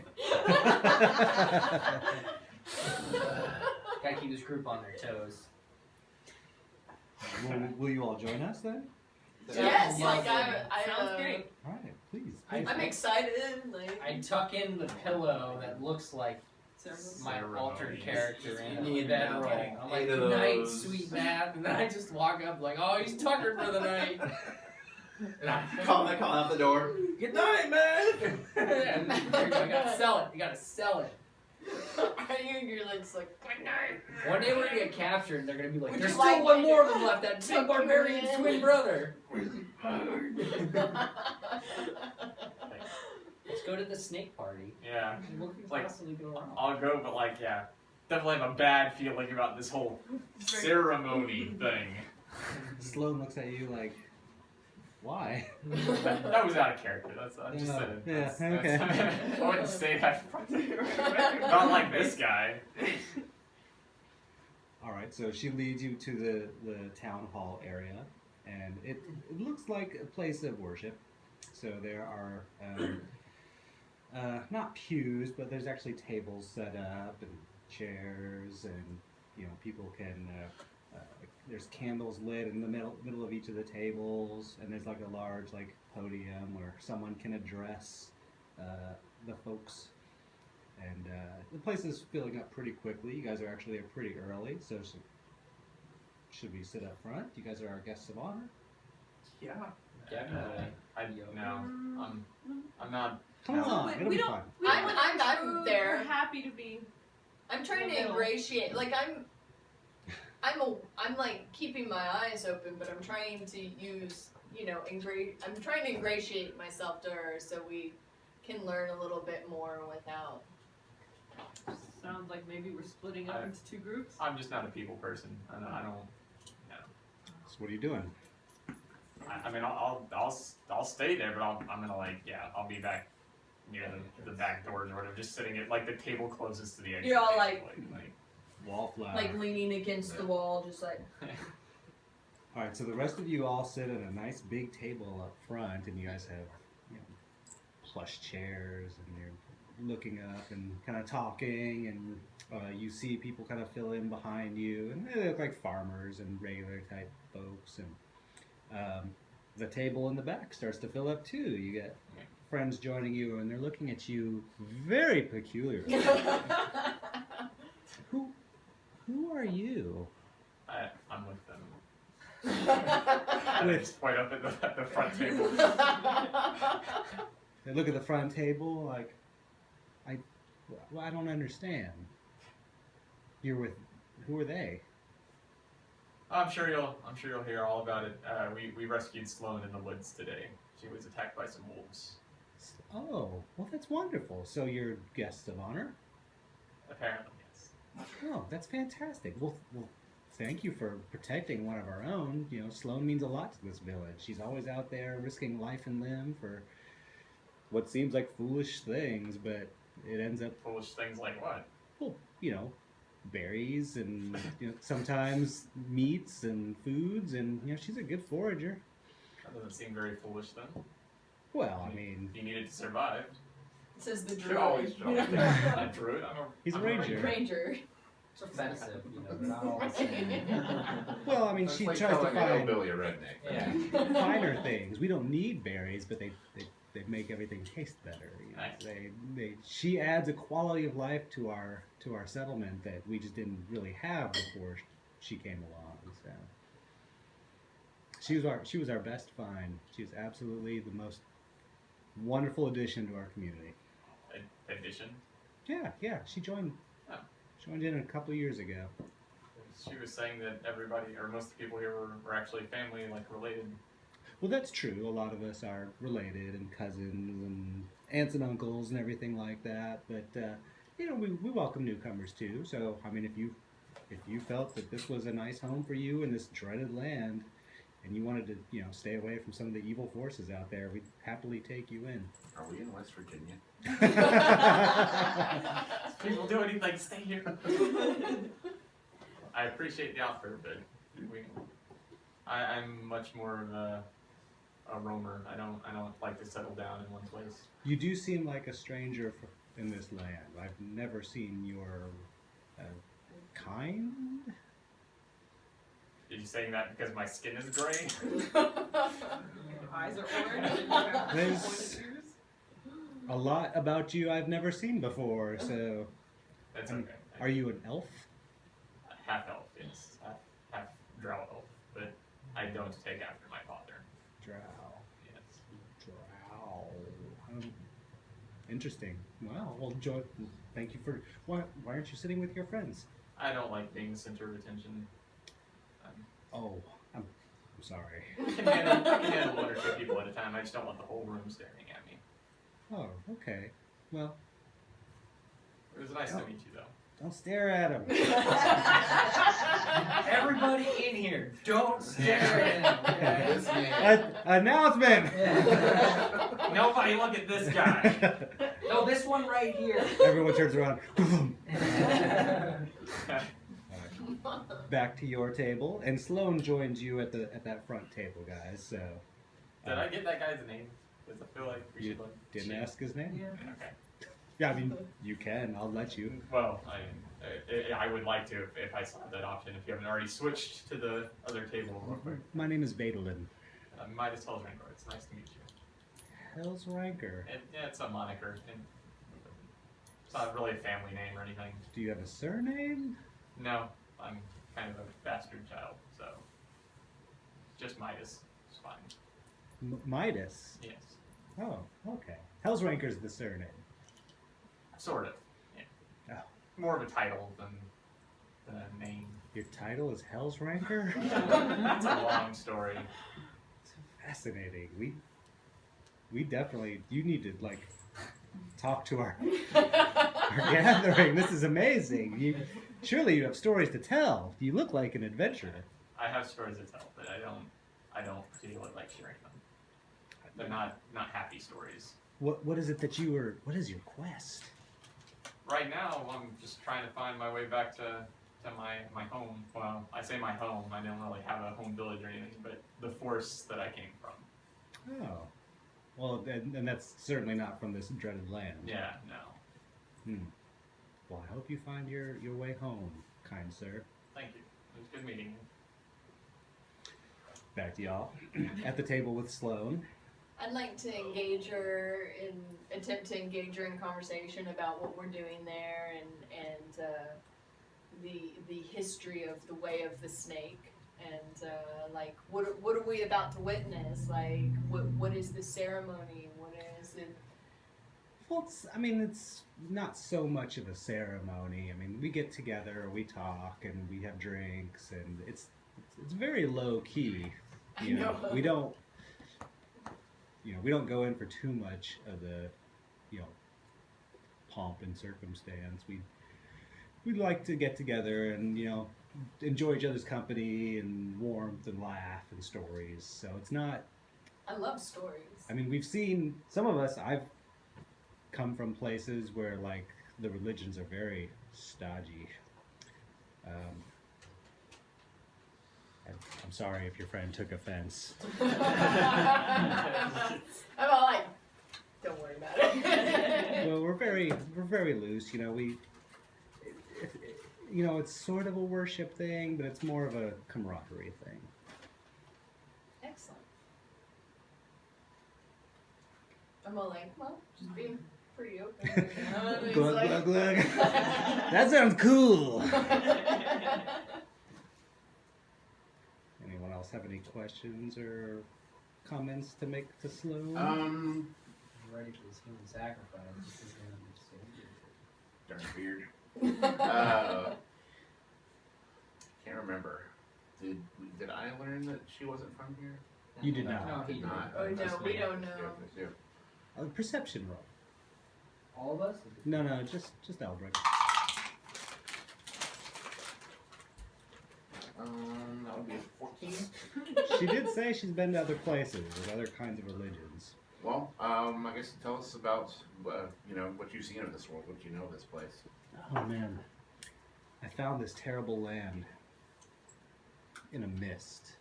Gotta keep this group on their toes. Will you all join us then? Yes, Yeah. like Sounds great. All right, please. I'm excited. Like. I tuck in the pillow that looks like my Ceremony. altered character in You a need bedroll. about I'm like, 8 of good night, those." sweet Math. And then I just walk up like, oh, he's tuckered for the night. And I Call out the door. Good night, man. and you gotta sell it. You gotta sell it. You're like, it's like, good night. One day we're gonna get captured and they're gonna be like, Would there's you still like one me more to of them left, that tuck big you barbarian in? twin brother. Let's go to the snake party. Yeah. What could Like, possibly go wrong? I'll go, but like, yeah. Definitely have a bad feeling about this whole ceremony thing. Sloan looks at you like, "Why?" That was out of character. That's I just Yeah, said it. yeah, That's- okay. I wouldn't say that. Not like this guy. All right, so she leads you to the town hall area, and it looks like a place of worship. So there are not pews, but there's actually tables set up and chairs, and people can. There's candles lit in the middle of each of the tables, and there's like a large podium where someone can address the folks. And the place is filling up pretty quickly. You guys are actually there pretty early, so should we sit up front? You guys are our guests of honor. Yeah. Definitely. I'm not. Come No. on, Wait, it'll we be don't- fun. We I'm- don't I'm intrude. there. We're happy to be. I'm trying In the to middle. ingratiate. Like, I'm I'm like keeping my eyes open, but I'm trying to use, I'm trying to ingratiate myself to her so we can learn a little bit more without. Sounds like maybe we're splitting up into 2 groups. I'm just not a people person. I don't. So what are you doing? I mean, I'll stay there, but I'm gonna I'll be back near the back doors or whatever, just sitting at like the table closest to the exit. You're all like Wallflower. like leaning against the wall, just like. All right, so the rest of you all sit at a nice big table up front, and you guys have plush chairs, and you're looking up and kind of talking, and you see people kind of fill in behind you, and they look like farmers and regular type folks, and the table in the back starts to fill up too. You get friends joining you, and they're looking at you very peculiarly. Who are you? I'm with them. And I just point up at the front table. They look at the front table like, I don't understand. You're with, who are they? I'm sure you'll hear all about it. We rescued Sloane in the woods today. She was attacked by some wolves. Oh, well that's wonderful. So you're guests of honor? Apparently, yes. Oh, that's fantastic. Well, thank you for protecting one of our own. Sloane means a lot to this village. She's always out there risking life and limb for what seems like foolish things, but it ends up... Foolish things like what? Well, berries and sometimes meats and foods, and she's a good forager. That doesn't seem very foolish then. Well, I mean... He needed to survive. Says the Should druid. always try. I'm a druid. He's a I'm ranger. Ranger. It's offensive, they're not all the same. Well, I mean, That's she like tries to calling a find hillbilly a redneck. Yeah. finer things. We don't need berries, but they make everything taste better. Nice. She adds a quality of life to our settlement that we just didn't really have before she came along. So she was our best find. She was absolutely the most wonderful addition to our community. Addition? Yeah. She joined in a couple of years ago. She was saying that everybody, or most of the people here were actually family, like related. Well, that's true. A lot of us are related and cousins and aunts and uncles and everything like that. But we welcome newcomers too. So I mean, if you felt that this was a nice home for you in this dreaded land, and you wanted to stay away from some of the evil forces out there, we'd happily take you in. Are we in West Virginia? People do anything, stay here. I appreciate the offer, but I'm much more of a roamer. I don't like to settle down in one place. You do seem like a stranger in this land. I've never seen your kind. Are you saying that because my skin is gray? Eyes are orange and you have There's- pointed ears. A lot about you I've never seen before. So, That's okay. are you an elf? Half elf, yes. Half drow elf, but I don't take after my father. Drow. Yes. Drow. Interesting. Wow. Well, thank you for. Why aren't you sitting with your friends? I don't like being the center of attention. Oh, I'm sorry. I can handle 1 or 2 people at a time. I just don't want the whole room staring at me. Oh, okay. Well, It was nice to meet you, though. don't stare at him. Everybody in here, don't stare at him. This man. Announcement. Yeah. Nobody look at this guy. No, this one right here. Everyone turns around. Back to your table, and Sloane joins you at that front table, guys. So, Did I get that guy's name? Because I feel like we you should like. didn't ask his name? Yeah. Okay. Yeah, I mean, you can. I'll let you. Well, I would like to if I saw that option. If you haven't already switched to the other table real quick. My name is Vadelin. Midas Hellsrankor. It's nice to meet you. Hell's Ranker. Yeah, it's a moniker. And it's not really a family name or anything. Do you have a surname? No, I'm kind of a bastard child, so just Midas is fine. Midas. Yes, Oh, okay. Hell's Ranker's the surname. sort of. Yeah. Oh. More of a title than a name. Your title is Hell's Ranker? It's a long story. Fascinating. We definitely, you need to like talk to our gathering. This is amazing. Surely you have stories to tell. You look like an adventurer. I have stories to tell, but I don't particularly like sharing them. They're not happy stories. What is it that what is your quest? Right now, I'm just trying to find my way back to my home. Well, I say my home. I don't really have a home village or anything, but the force that I came from. Oh. Well, and that's certainly not from this dreaded land. Yeah, no. Well, I hope you find your way home, kind sir. Thank you. It was good meeting you. Back to y'all. At the table with Sloane. I'd like to attempt to engage her in conversation about what we're doing there and the history of the way of the snake and like what are we about to witness? Like what is the ceremony? What is it? Well, it's not so much of a ceremony. I mean, we get together, we talk, and we have drinks, and it's very low key. You know, we don't go in for too much of the, pomp and circumstance. We like to get together and enjoy each other's company and warmth and laugh and stories. So it's not. I love stories. I mean, we've seen some of us. I've come from places where like the religions are very stodgy. I'm sorry if your friend took offense. I'm all like, don't worry about it. Well, we're very loose. It's sort of a worship thing, but it's more of a camaraderie thing. Excellent. I'm all like, well, just being pretty open. Glug, glug, glug. That sounds cool. Anyone else have any questions or comments to make to Sloane? I'm ready for this human sacrifice. This is gonna be so Darn beard. Can't remember. Did I learn that she wasn't from here? You did No, not. he did. Not. Oh, no, That's we me. don't know. Yeah. A perception roll. All of us? No, just Albrecht. That would be a 14. She did say she's been to other places with other kinds of religions. Well, I guess tell us about what you've seen of this world, what you know of this place. Oh man, I found this terrible land in a mist.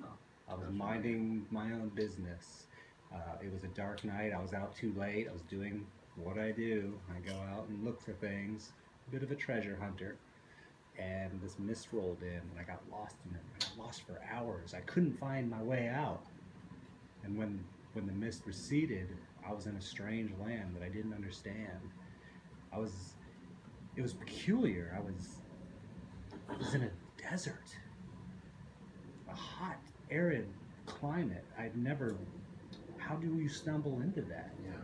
Oh. I was minding my own business. It was a dark night. I was out too late. I was doing what I do. I go out and look for things. A bit of a treasure hunter. And this mist rolled in, and I got lost in it. I got lost for hours. I couldn't find my way out. And when the mist receded, I was in a strange land that I didn't understand. It was peculiar. I was in a desert. A hot, arid climate. How do you stumble into that? Yeah.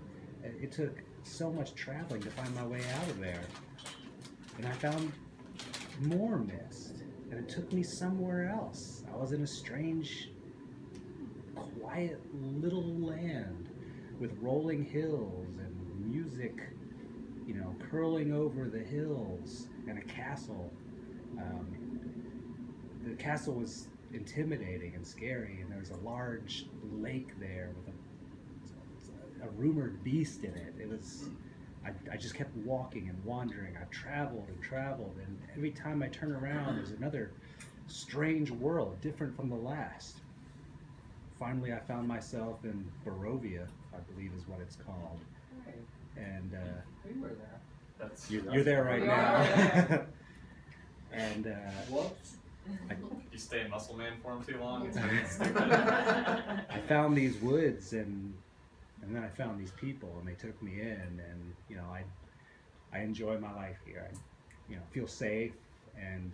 It took so much traveling to find my way out of there. And I found more mist, and it took me somewhere else. I was in a strange, quiet little land with rolling hills and music, curling over the hills, and a castle. The castle was intimidating and scary, and there was a large lake there with a rumored beast in it. It was. I just kept walking and wandering. I traveled and traveled, and every time I turn around, there's another strange world, different from the last. Finally, I found myself in Barovia, I believe is what it's called. Right. And We were there. That's you're there right We now. are. And Whoops. you stay in Muscle Man for him too long. It's stupid. I found these woods, and then I found these people, and they took me in, and I enjoy my life here. I feel safe, and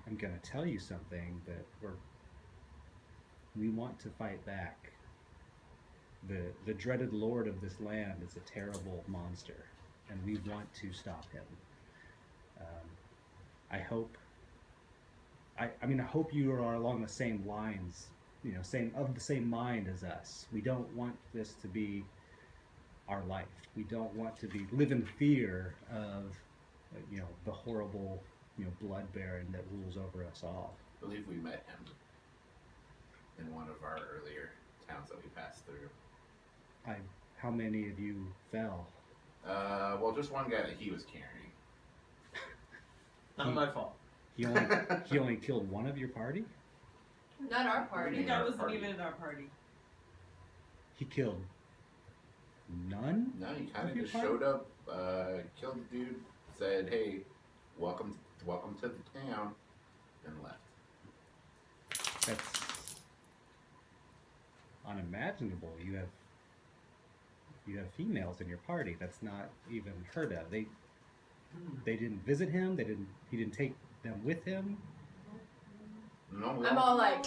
I'm gonna tell you something that we want to fight back. The dreaded lord of this land is a terrible monster, and we want to stop him. I hope. I mean, I hope you are along the same lines, you know, the same mind as us. We don't want this to be our life. We don't want to live in fear of, you know, the horrible, you know, blood baron that rules over us all. I believe we met him in one of our earlier towns that we passed through. How many of you fell? Well, just one guy that he was carrying. Not my fault. He only killed one of your party? Not our I party. think Yeah. I wasn't Party. even in our party. He killed none? No, he kind Of of your just party? showed up, killed the dude, said, "Hey, welcome to the town," and left. That's unimaginable. You have females in your party. That's not even heard of. They didn't visit him. He didn't take them with him. No, I'm all like,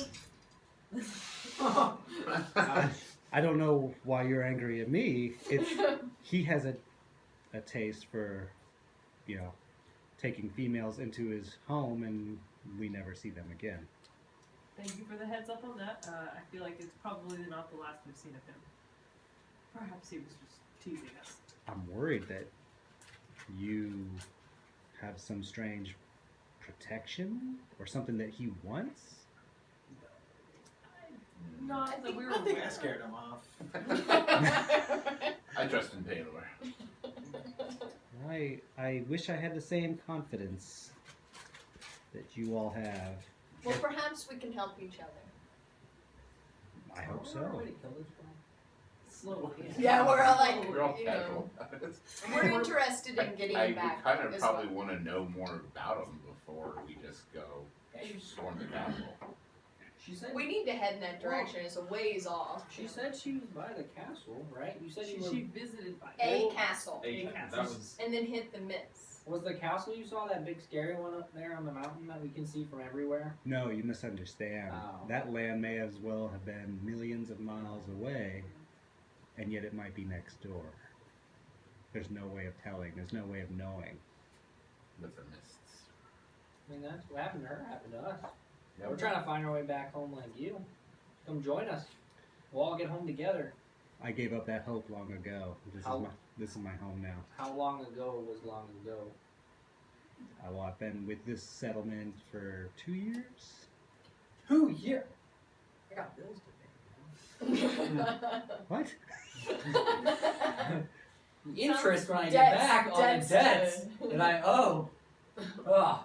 I don't know why you're angry at me. He has a taste for, you know, taking females into his home, and we never see them again. Thank you for the heads up on that. I feel like it's probably not the last we've seen of him. Perhaps he was just teasing us. I'm worried that you have some strange protection or something that he wants. Not that we were I think I aware. scared him off. I trust in Taylor. I wish I had the same confidence that you all have. well, perhaps we can help each other. I hope so. Already killed this guy. Slowly. Yeah, we're all like, We're all you know, casual. we're interested in getting I back. kind of as probably well. want to know more about him before we just go storm the castle. She said. We need to head in that direction. It's a ways off. She said she was by the castle, right? You said She visited by A castle, That was and then hit the miss. Was the castle you saw that big scary one up there on the mountain that we can see from everywhere? No, you misunderstand. Oh. That land may as well have been millions of miles away, and yet it might be next door. There's no way of telling. There's no way of knowing. With the mists. I mean, that's what happened to her, happened to us. Yeah, We're trying to find our way back home like you. Come join us. We'll all get home together. I gave up that hope long ago. How- This is my home now. How long ago was long ago? Well, I've been with this settlement for 2 years. 2 years. I got bills to What? pay. Interest when I get Debts, back on the debts debts to- that I owe. Ugh.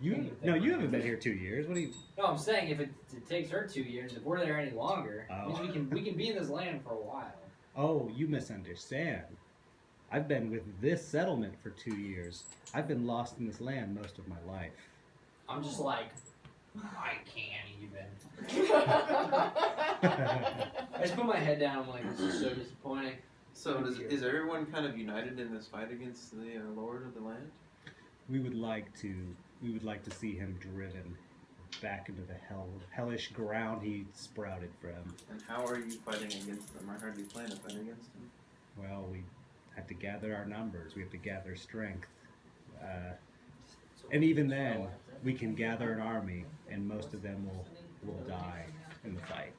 You haven't been here 2 years. What do you? No, I'm saying if it takes her 2 years, if we're there any longer, it Oh. means we can be in this land for a while. Oh, you misunderstand. I've been with this settlement for 2 years. I've been lost in this land most of my life. I'm just like, I can't even. I just put my head down. I'm like, this is so disappointing. So is everyone kind of united in this fight against the Lord of the land? We would like to see him driven back into the hellish ground he sprouted from. And how are you fighting against them? Or how do you plan to fight against them? Well, we have to gather our numbers. We have to gather strength. And even then, we can gather an army, and most of them will die in the fight.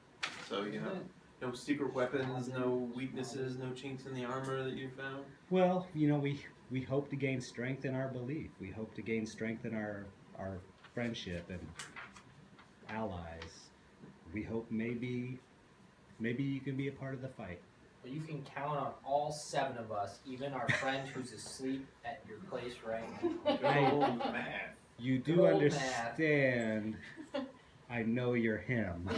So you have no secret weapons, no weaknesses, no chinks in the armor that you found? Well, you know, we hope to gain strength in our belief. We hope to gain strength in our friendship and allies. We hope maybe you can be a part of the fight. But you can count on all 7 of us, even our friend who's asleep at your place right now. You Good do old understand. I know you're him.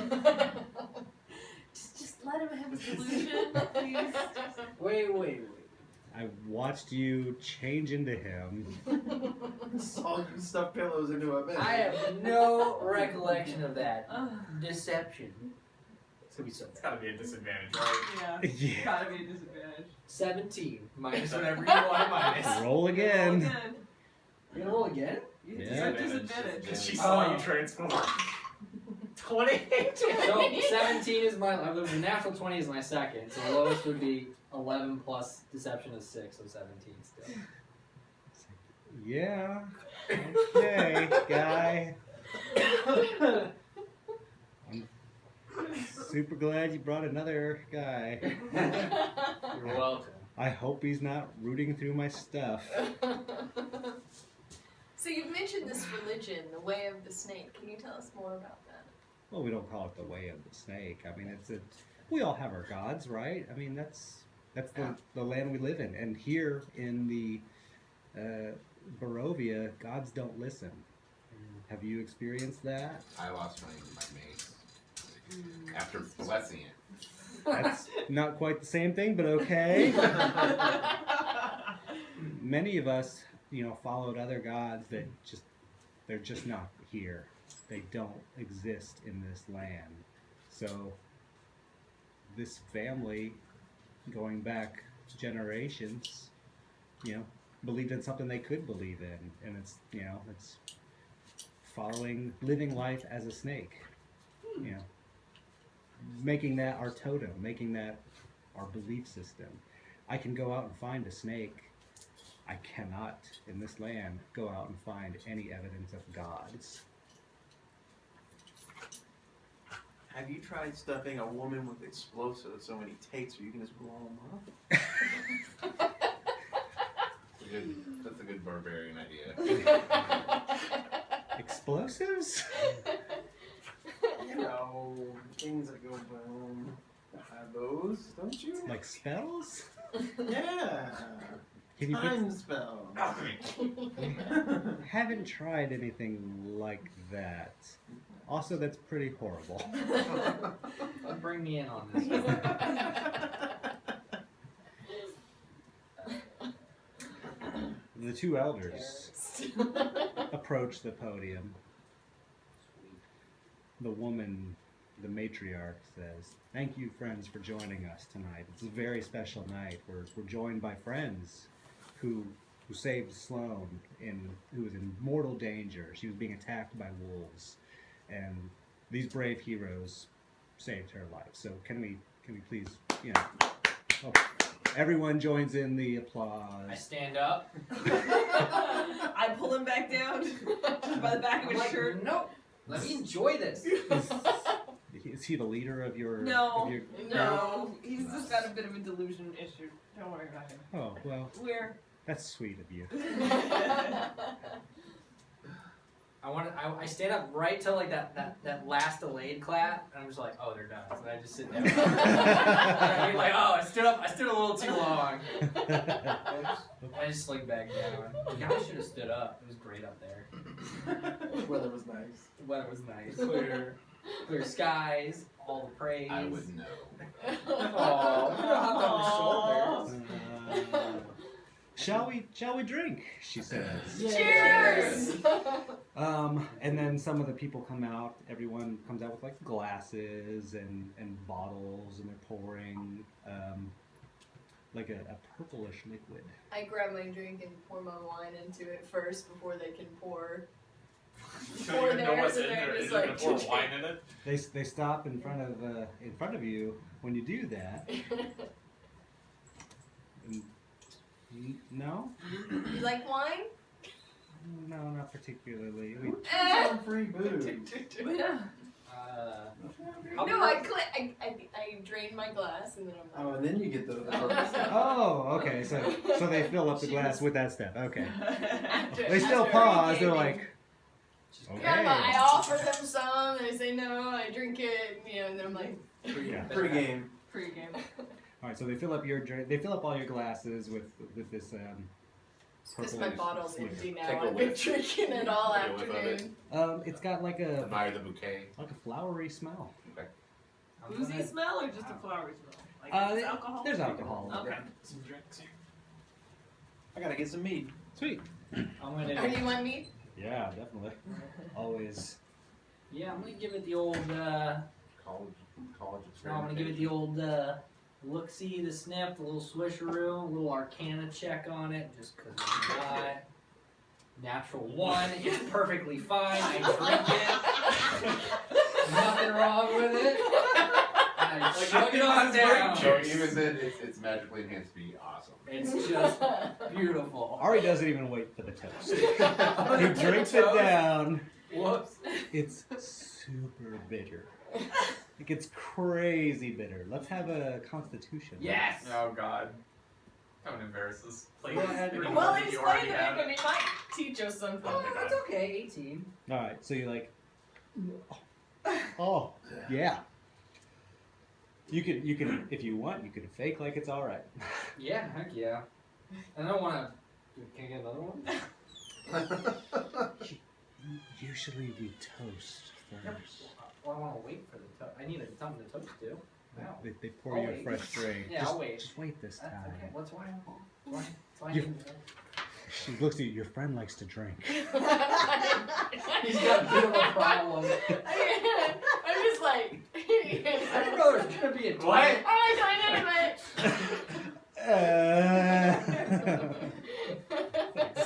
Just let him have his delusion, please. Wait. I watched you change into him. Saw you stuff pillows into a bed. I have no recollection of that. Ugh, Deception. It's gonna be so it's bad. gotta be a disadvantage, right? yeah, Yeah. gotta be a disadvantage. 17 minus whatever you want minus. Roll Roll again. You gonna roll again? You Yeah. deserve disadvantage. She saw Oh. you transform. 28. So 17 is my. The natural 20 is my second. So the lowest would be 11 plus deception is 6, so 17 still. Yeah. Okay, guy. I'm super glad you brought another guy. You're welcome. I hope he's not rooting through my stuff. So you've mentioned this religion, the way of the snake. Can you tell us more about that? Well, we don't call it the way of the snake. I mean, we all have our gods, right? I mean, that's the land we live in. And here in the Barovia, gods don't listen. Have you experienced that? I lost my mace after blessing it. That's not quite the same thing, but okay. Many of us, followed other gods that they're just not here. They don't exist in this land. So this family, going back generations, believed in something they could believe in, and it's living life as a snake. Making that our totem, making that our belief system. I can go out and find a snake. I cannot, in this land, go out and find any evidence of gods. Have you tried stuffing a woman with explosives so when he takes her, you can just blow him up? That's a good barbarian idea. Explosives? Things that go boom. Have those, don't you? Like spells? Yeah. Can you Time spell. haven't tried anything like that. Also, that's pretty horrible. Bring me in on this. The two elders approach the podium. The woman, the matriarch, says, "Thank you, friends, for joining us tonight. It's a very special night. We're joined by friends who saved Sloane, who was in mortal danger. She was being attacked by wolves, and these brave heroes saved her life. So can we please, everyone joins in the applause." I stand up. I pull him back down just by the back of his shirt. Nope. Let me enjoy this. Is he the leader of your? No, of your no, he's just got a bit of a delusion issue. Don't worry about him. Oh well, that's sweet of you. I stand up right till like that last delayed clap, and I'm just like, oh, they're done. So I just sit down. And you're like, oh, I stood a little too long. I just slid back down. I should have stood up. It was great up there. Weather was nice. The weather was nice. Clear skies, all the praise. I would know. Oh, put a hot on the shoulders. Shall we drink? She says. Cheers! And then some of the people come out. Everyone comes out with like glasses and bottles, and they're pouring like a purplish liquid. I grab my drink and pour my wine into it first before they can pour. You don't even know what's in theirs, and there. they're Is just it gonna pour wine in it? They stop in front of you when you do that. And, no? You like wine? No, not particularly. Some free booze. Yeah. No, I drain my glass and then I'm Oh, like. and then you get the Oh, okay. So they fill up the glass with that stuff. Okay. After- They still after pause. he They're gave me- like, okay. Yeah, but I offer them some, they say no, I drink it, and then I'm like. Pre-game. Pre-game. All right. So they fill up your drink. They fill up all your glasses with this Because my purplish bottle's liquid. empty now. Take a I've been whiff. drinking it all Take a whiff of afternoon. It's got like a Admire the bouquet. flowery smell. Okay. Boozy smell or just a flowery smell? Like, is this alcohol? There's alcohol. Okay. Some drinks here. I gotta get some mead. Sweet. I'm gonna. Are you on me? Yeah, definitely. Always. Yeah, I'm gonna give it the old. College No, I'm gonna give it the old look-see, the sniff, the little swisheroo, a little arcana check on it, just because it's not. Natural 1, it's perfectly fine. I drink it. Nothing wrong with it. I Like, chug it on down. So even then, it's magically enhanced to be awesome. It's just beautiful. Ari doesn't even wait for the toast. He drinks it down. Whoops. It's super bitter. Like it's crazy bitter. Let's have a constitution. Yes. Oh god. Don't embarrass us. Please. Well, explain to him, and he might teach us something. Oh, that's okay. 18. All right. So you're like, oh yeah. You can if you want. You can fake like it's all right. Yeah, heck yeah. And I don't want to. Can I get another one? Usually we toast first. Well, I want to wait for the toast. I need something to toast to. No. They pour I'll you a wait. fresh drink. Yeah, just, I'll wait. Just wait this That's time. okay. What's why? Why? Why? You- She looks at you. Your friend likes to drink. He's got a bit of a problem. I'm just like. I didn't know there's gonna be a What? twist. Oh, I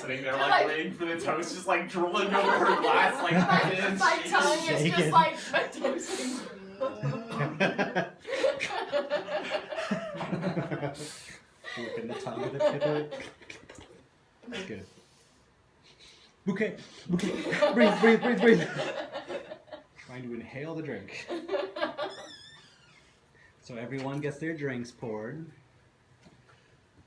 Sitting there like waiting for the toast, just like drooling over her glass like this. My tongue is shaking. just like toasting. Flipping the tongue of the tip of it. That's good. Bouquet. Breathe. Trying to inhale the drink. So everyone gets their drinks poured.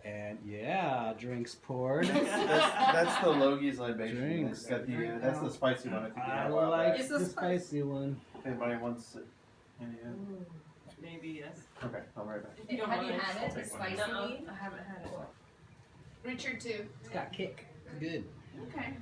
And yeah, drinks poured. That's the Logie's libation. Drinks. That's the spicy one. I think you I had a while like back. It's the the spice. spicy one. If anybody wants it. Yeah. Maybe yes. Okay, I'll be right back. If you don't Have you mind. had I'll it? take one. Spicy? Nuh-uh, I haven't had it. Richard too. It's got kick. Good. Okay.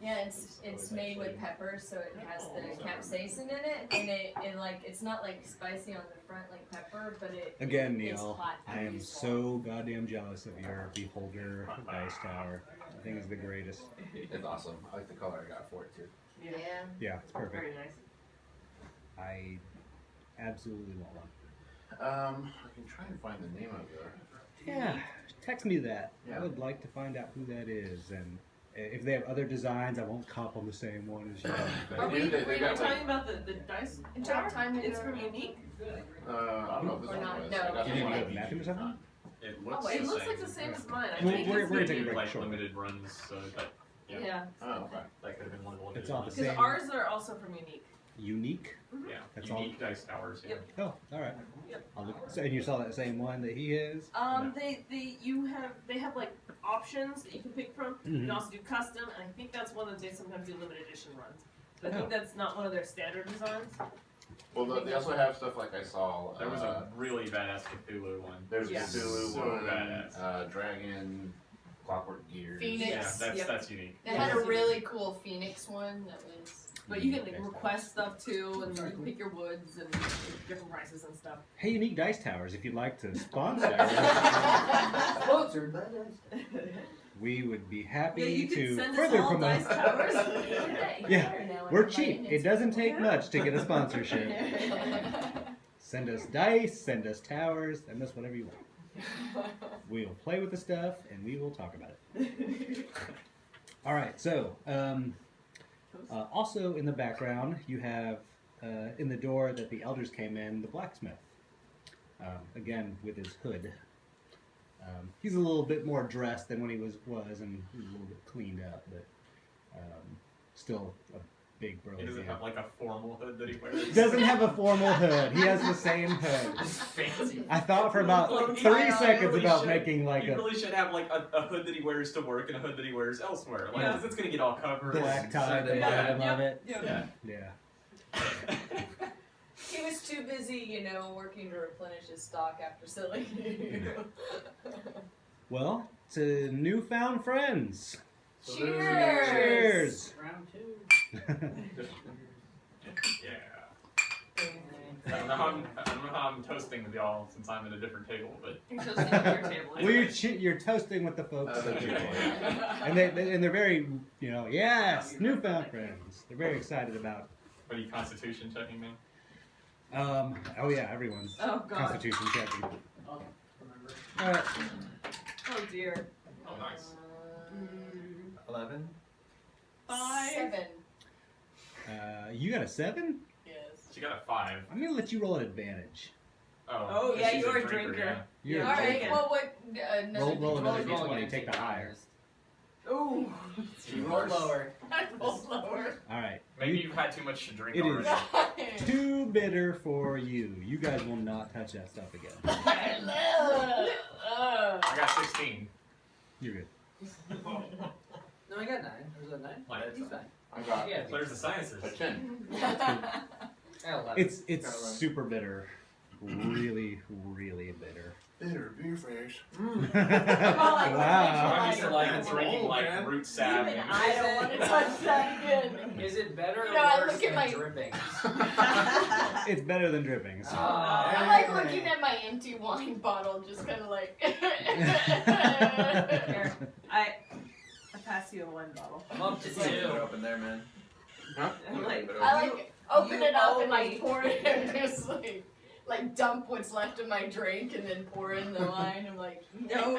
Yeah, it's made with pepper, so it has the capsaicin in it, and it like it's not like spicy on the front like pepper, but it Again, it's Neil, hot I am so goddamn jealous of your beholder dice tower. I think it's the greatest. It's awesome. I like the color I got for it too. Yeah. Yeah, it's perfect. Very nice. I absolutely want one. I can try and find the name of it. Yeah, text me that. I Yeah. would like to find out who that is, and if they have other designs, I won't cop on the same one as you. Are They we do, they got talking like, about the dice In tower? time It's from Unique? I don't know if this Or one not, was. no. I got You this didn't one go at to the Matthew or something? It Oh, looks it the looks same. like the same as mine. I We're- think we're it's gonna the- take a break like shortly. limited runs, so that yeah, Yeah. Oh, okay. that could have been one of the limited It's all the ones. same. Because ours are also from Unique. Unique. Yeah, That's unique dice towers. Yeah. Yep. Oh, all right. Yep. I'll look. So, and you saw that same one that he is? No. They have like options that you can pick from. You Mhm. can also do custom, and I think that's one that they sometimes do limited edition runs. But I Oh. think that's not one of their standard designs. Well, they also have stuff like I saw. There was a really badass Cthulhu one. There's Yeah. Cthulhu So one, badass. Dragon, Clockwork Gears. Phoenix. Yeah, that's Yep. that's unique. They had a really cool Phoenix one that was. But you can like, Dice request stuff too, and you can pick your woods and different prices and stuff. Hey, Unique Dice Towers, if you'd like to sponsor, Sponsored by Dice. we would be Yeah, happy you can to send us further all promote. dice towers. Yeah, we're cheap. It doesn't take much to get a sponsorship. Send us dice, send us towers, send us whatever you want. We'll play with the stuff and we will talk about it. All right, so also in the background, you have in the door that the elders came in, the blacksmith. Again, with his hood. He's a little bit more dressed than when he was, and he's a little bit cleaned up, but still a big burly He doesn't dude. have like a formal hood that he wears. Doesn't have a formal hood. He has the same hood. It's fancy. I thought for about Like, 3 he seconds really about should- making like He a really should have like a hood that he wears to work and a hood that he wears elsewhere. Like, Yeah. 'cause it's gonna get all covered. black tie at the Yeah. bottom of it. Yeah. Yeah. He was too busy, working to replenish his stock after selling you. Well, to newfound friends. Cheers! Cheers! Round 2. Yeah. I don't know how I'm toasting with y'all since I'm at a different table, but You're toasting at your table. Well, you're toasting with the folks, Other people, yeah. and they're very, yes, newfound friends. They're very excited about. what are you constitution checking me? Oh yeah, everyone's Oh, God. constitution checking. Oh, remember. All right. Oh dear. Oh, nice. 11. 5. 7. You got a 7? Yes. She got a 5. I'm gonna let you roll an advantage. Oh, but yeah, she's you're a drinker. Yeah. You're Yeah, a alright, drinker. Well, what? Roll another Roll d20. again, Take the higher. Ooh. She rolled lower. I rolled lower. All right. Maybe you've had too much to drink It already. is too bitter for you. You guys will not touch that stuff again. I got 16. You're good. No, I got 9. Was that 9? What? He's fine. I got Yeah, Clears the sinuses. a 10. I got 11. It's Kinda right. super bitter. Really, really bitter. Bitter beer face. Wow. I'm used to like drinking old, like man. root sap. Even and- I don't want to touch that again. Is it better You or know, I worse look at than my- drippings? It's better than drippings. I'm like looking at my empty wine bottle, just kind of like. Here, I pass you a wine bottle. I'm up to Put it 2. up in there, man. Huh? I'm like, I like open You it up owe and like me. pour it and just like dump what's left of my drink and then pour in the wine. I'm like, no.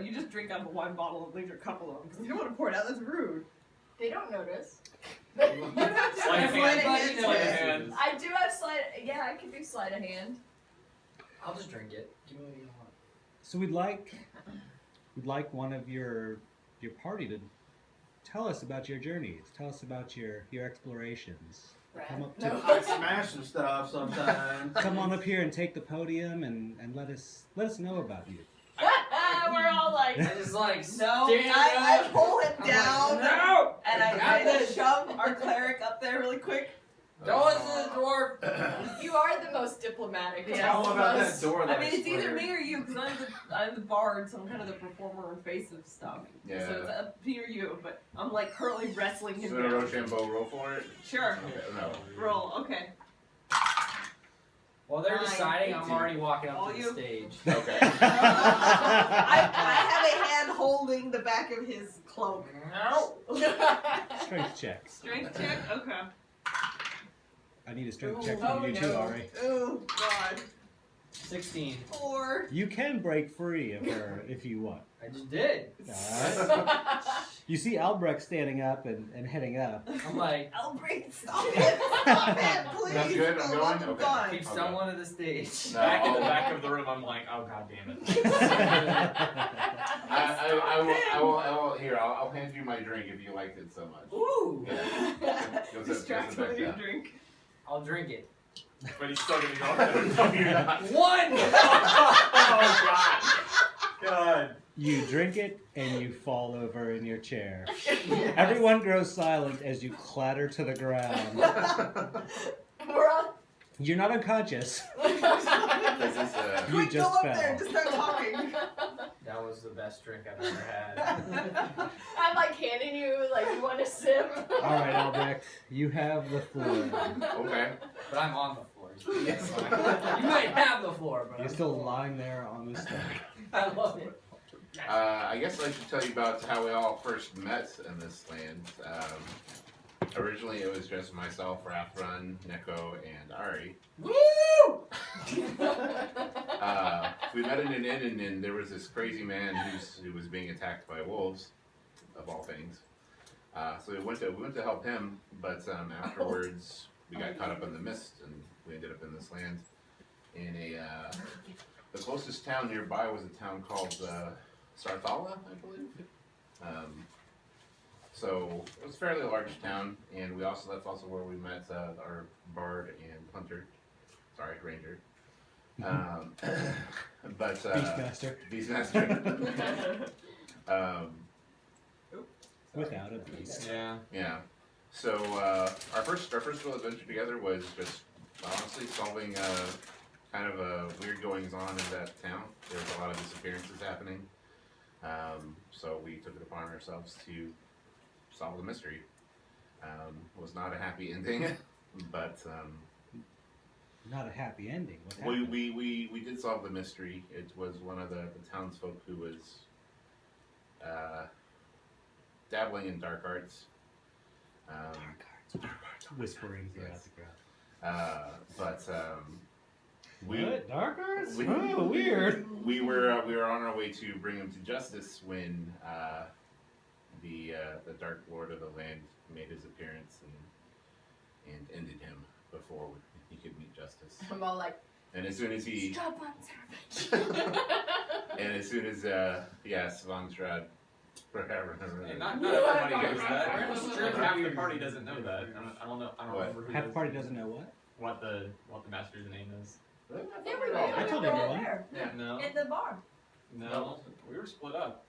You just drink out of a wine bottle and leave your cup alone because you don't want to pour it out. That's rude. They don't notice. You don't have to Sleight of sleight of hand. hand. Sleight of hand. I do have sleight. Yeah, I can do sleight of hand. I'll just drink it. Give me what you want. So we'd like one of your party to tell us about your journeys. Tell us about your explorations. Come up to I smash some stuff sometimes. come on up here and take the podium and let us know about you. We're all like, I just like No, stand I up. pull him I'm down like, no! and I Got this. shove our cleric up there really quick. Don't listen to the dwarf. you are the most diplomatic. of Yeah. How all of about that us. door that I mean, it's either slammed? me or you because I'm the bard, so I'm kind of the performer and face of stuff. Yeah. So it's up to me or you, but I'm like currently wrestling him So a down. Rochambeau roll for it? Sure. Okay, no. Roll. Okay. While they're 9, deciding, I'm 18. already walking up All to the you? stage. Okay. I have a hand holding the back of his cloak. No. Strength check. Strength check. Okay. I need a strength Ooh, check oh from you too, no. Ari. Oh God. 16. 4. You can break free of her if you want. I just did. Alright. You see Albrecht standing up and heading up. I'm like, Albrecht, stop it! Stop it, please! That's good, I'm For the going? love of Okay. God. keep someone to the stage. No. Back in the back of the room, I'm like, oh god damn it. I will, here, I'll hand you my drink if you liked it so much. Ooh. Yeah. Go sit Distract back with your down. drink. I'll drink it. But he's still gonna go. No, you're not. 1! Oh god. God. You drink it and you fall over in your chair. Everyone grows silent as you clatter to the ground. We're all. You're not unconscious. This is, You Quick, just go up fell. there and just start talking. That was the best drink I've ever had. I'm like handing you, like, you want a sip? All right, Albrecht, you have the floor. okay. But I'm on the floor. So Yes. it's fine. You might have the floor, but You're I'm still lying there on the stone. I love it. I guess I should tell you about how we all first met in this land. Originally, it was just myself, Rathrun, Neko, and Ari. Woo! We met in an inn, and there was this crazy man who was being attacked by wolves, of all things. So we went to help him, but afterwards we got caught up in the mist, and we ended up in this land. In the closest town nearby was a town called Sarthala, I believe. So it was a fairly large town, and that's also where we met our bard and hunter, ranger. But Beastmaster. Beastmaster. Without a beast. Yeah. Yeah. So our first real adventure together was just honestly solving kind of weird goings on in that town. There was a lot of disappearances happening. So we took it upon ourselves to solve the mystery. It was not a happy ending, but Not a happy ending. What we, happened? we did solve the mystery. It was one of the townsfolk who was dabbling in dark arts. Whispering throughout Yes. the crowd. But Dark arts? we- Oh, weird. we were on our way to bring him to justice when the Dark Lord of the land made his appearance and ended him before he could meet justice. I'm all like, And as soon as he, stop on savage. and as soon as Svanstrad, Hey, not everybody knows that. Half the party doesn't know that. I don't know. I don't What? remember who Half the knows party doesn't know what? what the master's name is. Yeah, we did. I told We were all everyone. there. Yeah. No, In the bar. no, we were split up.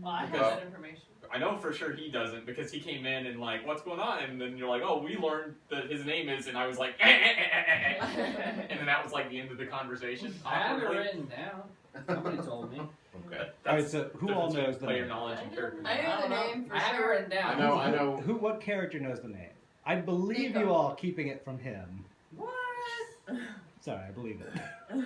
Well, I have Because- that information. I know for sure he doesn't because he came in and like, what's going on? And then you're like, oh, we learned that his name is, and I was like, and then that was like the end of the conversation. I have it Awkwardly. written down. Somebody told me. Okay. All right, so who all knows the player name? knowledge and character? I know the name for I have it sure. written down. I know. What character knows the name? I believe Nico. you all keeping it from him. What? Sorry, I believe it.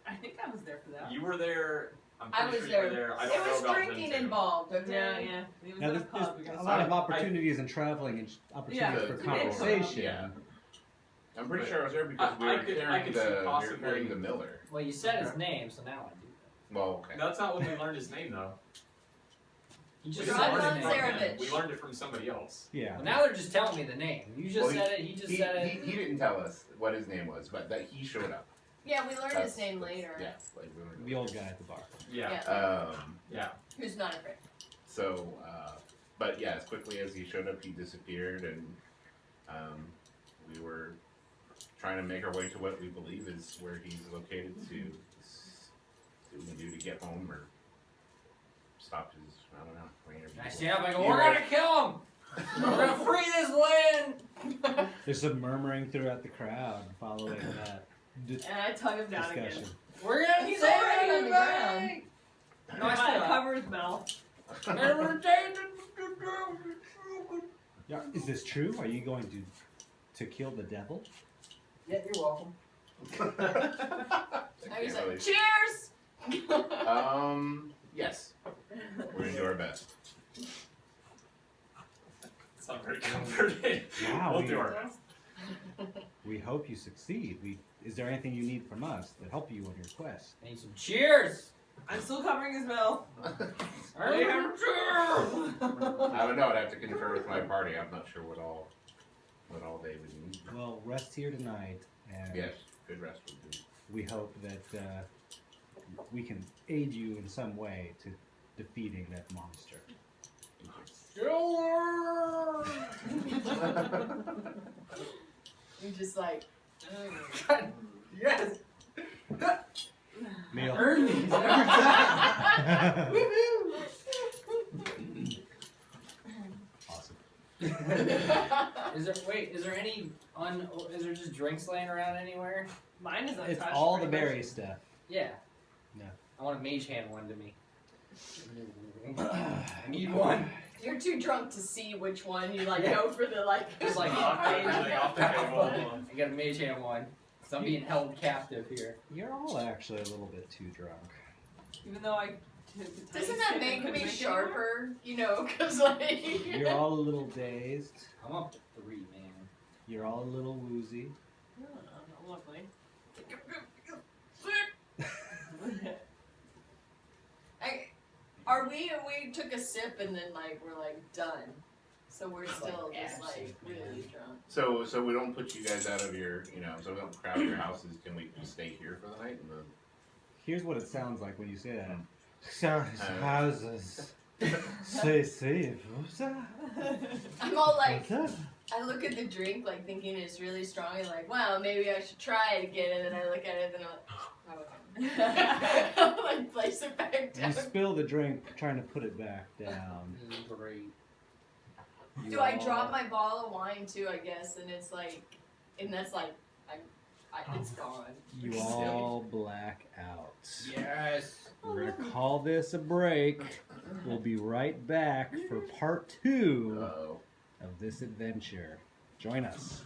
I think I was there for that. You were there. I'm I pretty was sure you were there. there. I It don't know was about them drinking two. involved, okay? Yeah. It was Now, at a there's pub. We got a lot of some- opportunities in traveling and opportunities Yeah, for it's conversation. Yeah. I'm pretty sure I was there because we I were could- I carrying could the see we were possibly- carrying the miller. Well, you said his name, so now I do. Well, okay. That's not when we learned his name though. You We just didn't said learn his it name. from him. Zarevich. We learned it from somebody else. Yeah. Well, now they're just telling me the name. You just Well, said it. He just said it. He didn't tell us what his name was, but that he showed up. Yeah, we learned That's- his name later. Yeah, like we learned The old guy at the bar. Yeah. Yeah. Who's not afraid? So, but yeah, as quickly as he showed up, he disappeared, and we were trying to make our way to what we believe is where he's located to see what we can do to get home or stop his, I don't know. I stand up and go, we're gonna kill him! We're gonna free this land! There's some murmuring throughout the crowd following that And I tug him down discussion. again. We're gonna He's save already on the everybody! No, I still Cover his mouth. Yeah, is this true? Are you going to kill the devil? Yeah, you're welcome. I was like, cheers! Yes. We're gonna do our best. It's not very comforting. Wow, We'll do our best. We hope you succeed. Is there anything you need from us to help you on your quest? I need some cheers! I'm still covering his mouth. I need some cheers! I don't know. I'd have to confer with my party. I'm not sure what all they would need. Well, rest here tonight, and Yes, good rest would do. we hope that we can aid you in some way to defeating that monster. You're just like, Yes! Meal. Earn these every time! Awesome. Is there any is there just drinks laying around anywhere? Mine is untouched. It's all the pretty much. berry stuff. Yeah. No. I want a mage hand one to me. I need one. you're too drunk to see which one. You like go for the like. Just like Everything off the table. I got a mage hand one. So I'm being held captive here. You're all actually a little bit too drunk. Even though I. Doesn't that make me sharper? You know, because like. You're all a little dazed. I'm up to 3, man. You're all a little woozy. Oh, lovely. We took a sip and then like we're like done. So we're It's still like just like absinthe, man. really drunk. So we don't put you guys out of your, so we don't crowd your houses. Can we just stay here for the night? Here's what it sounds like when you say that. Houses. Say, I'm all like, I look at the drink like thinking it's really strong and like, wow, maybe I should try it again. And then I look at it and I'm like, oh, okay. I'll like place it back You down. spill the drink, trying to put it back down. This is great. You Do I all- drop my bottle of wine too? I guess, and it's like, and that's like, it's gone. You all black out. Yes. We're gonna call this a break. We'll be right back for part 2 Uh-oh. of this adventure. Join us.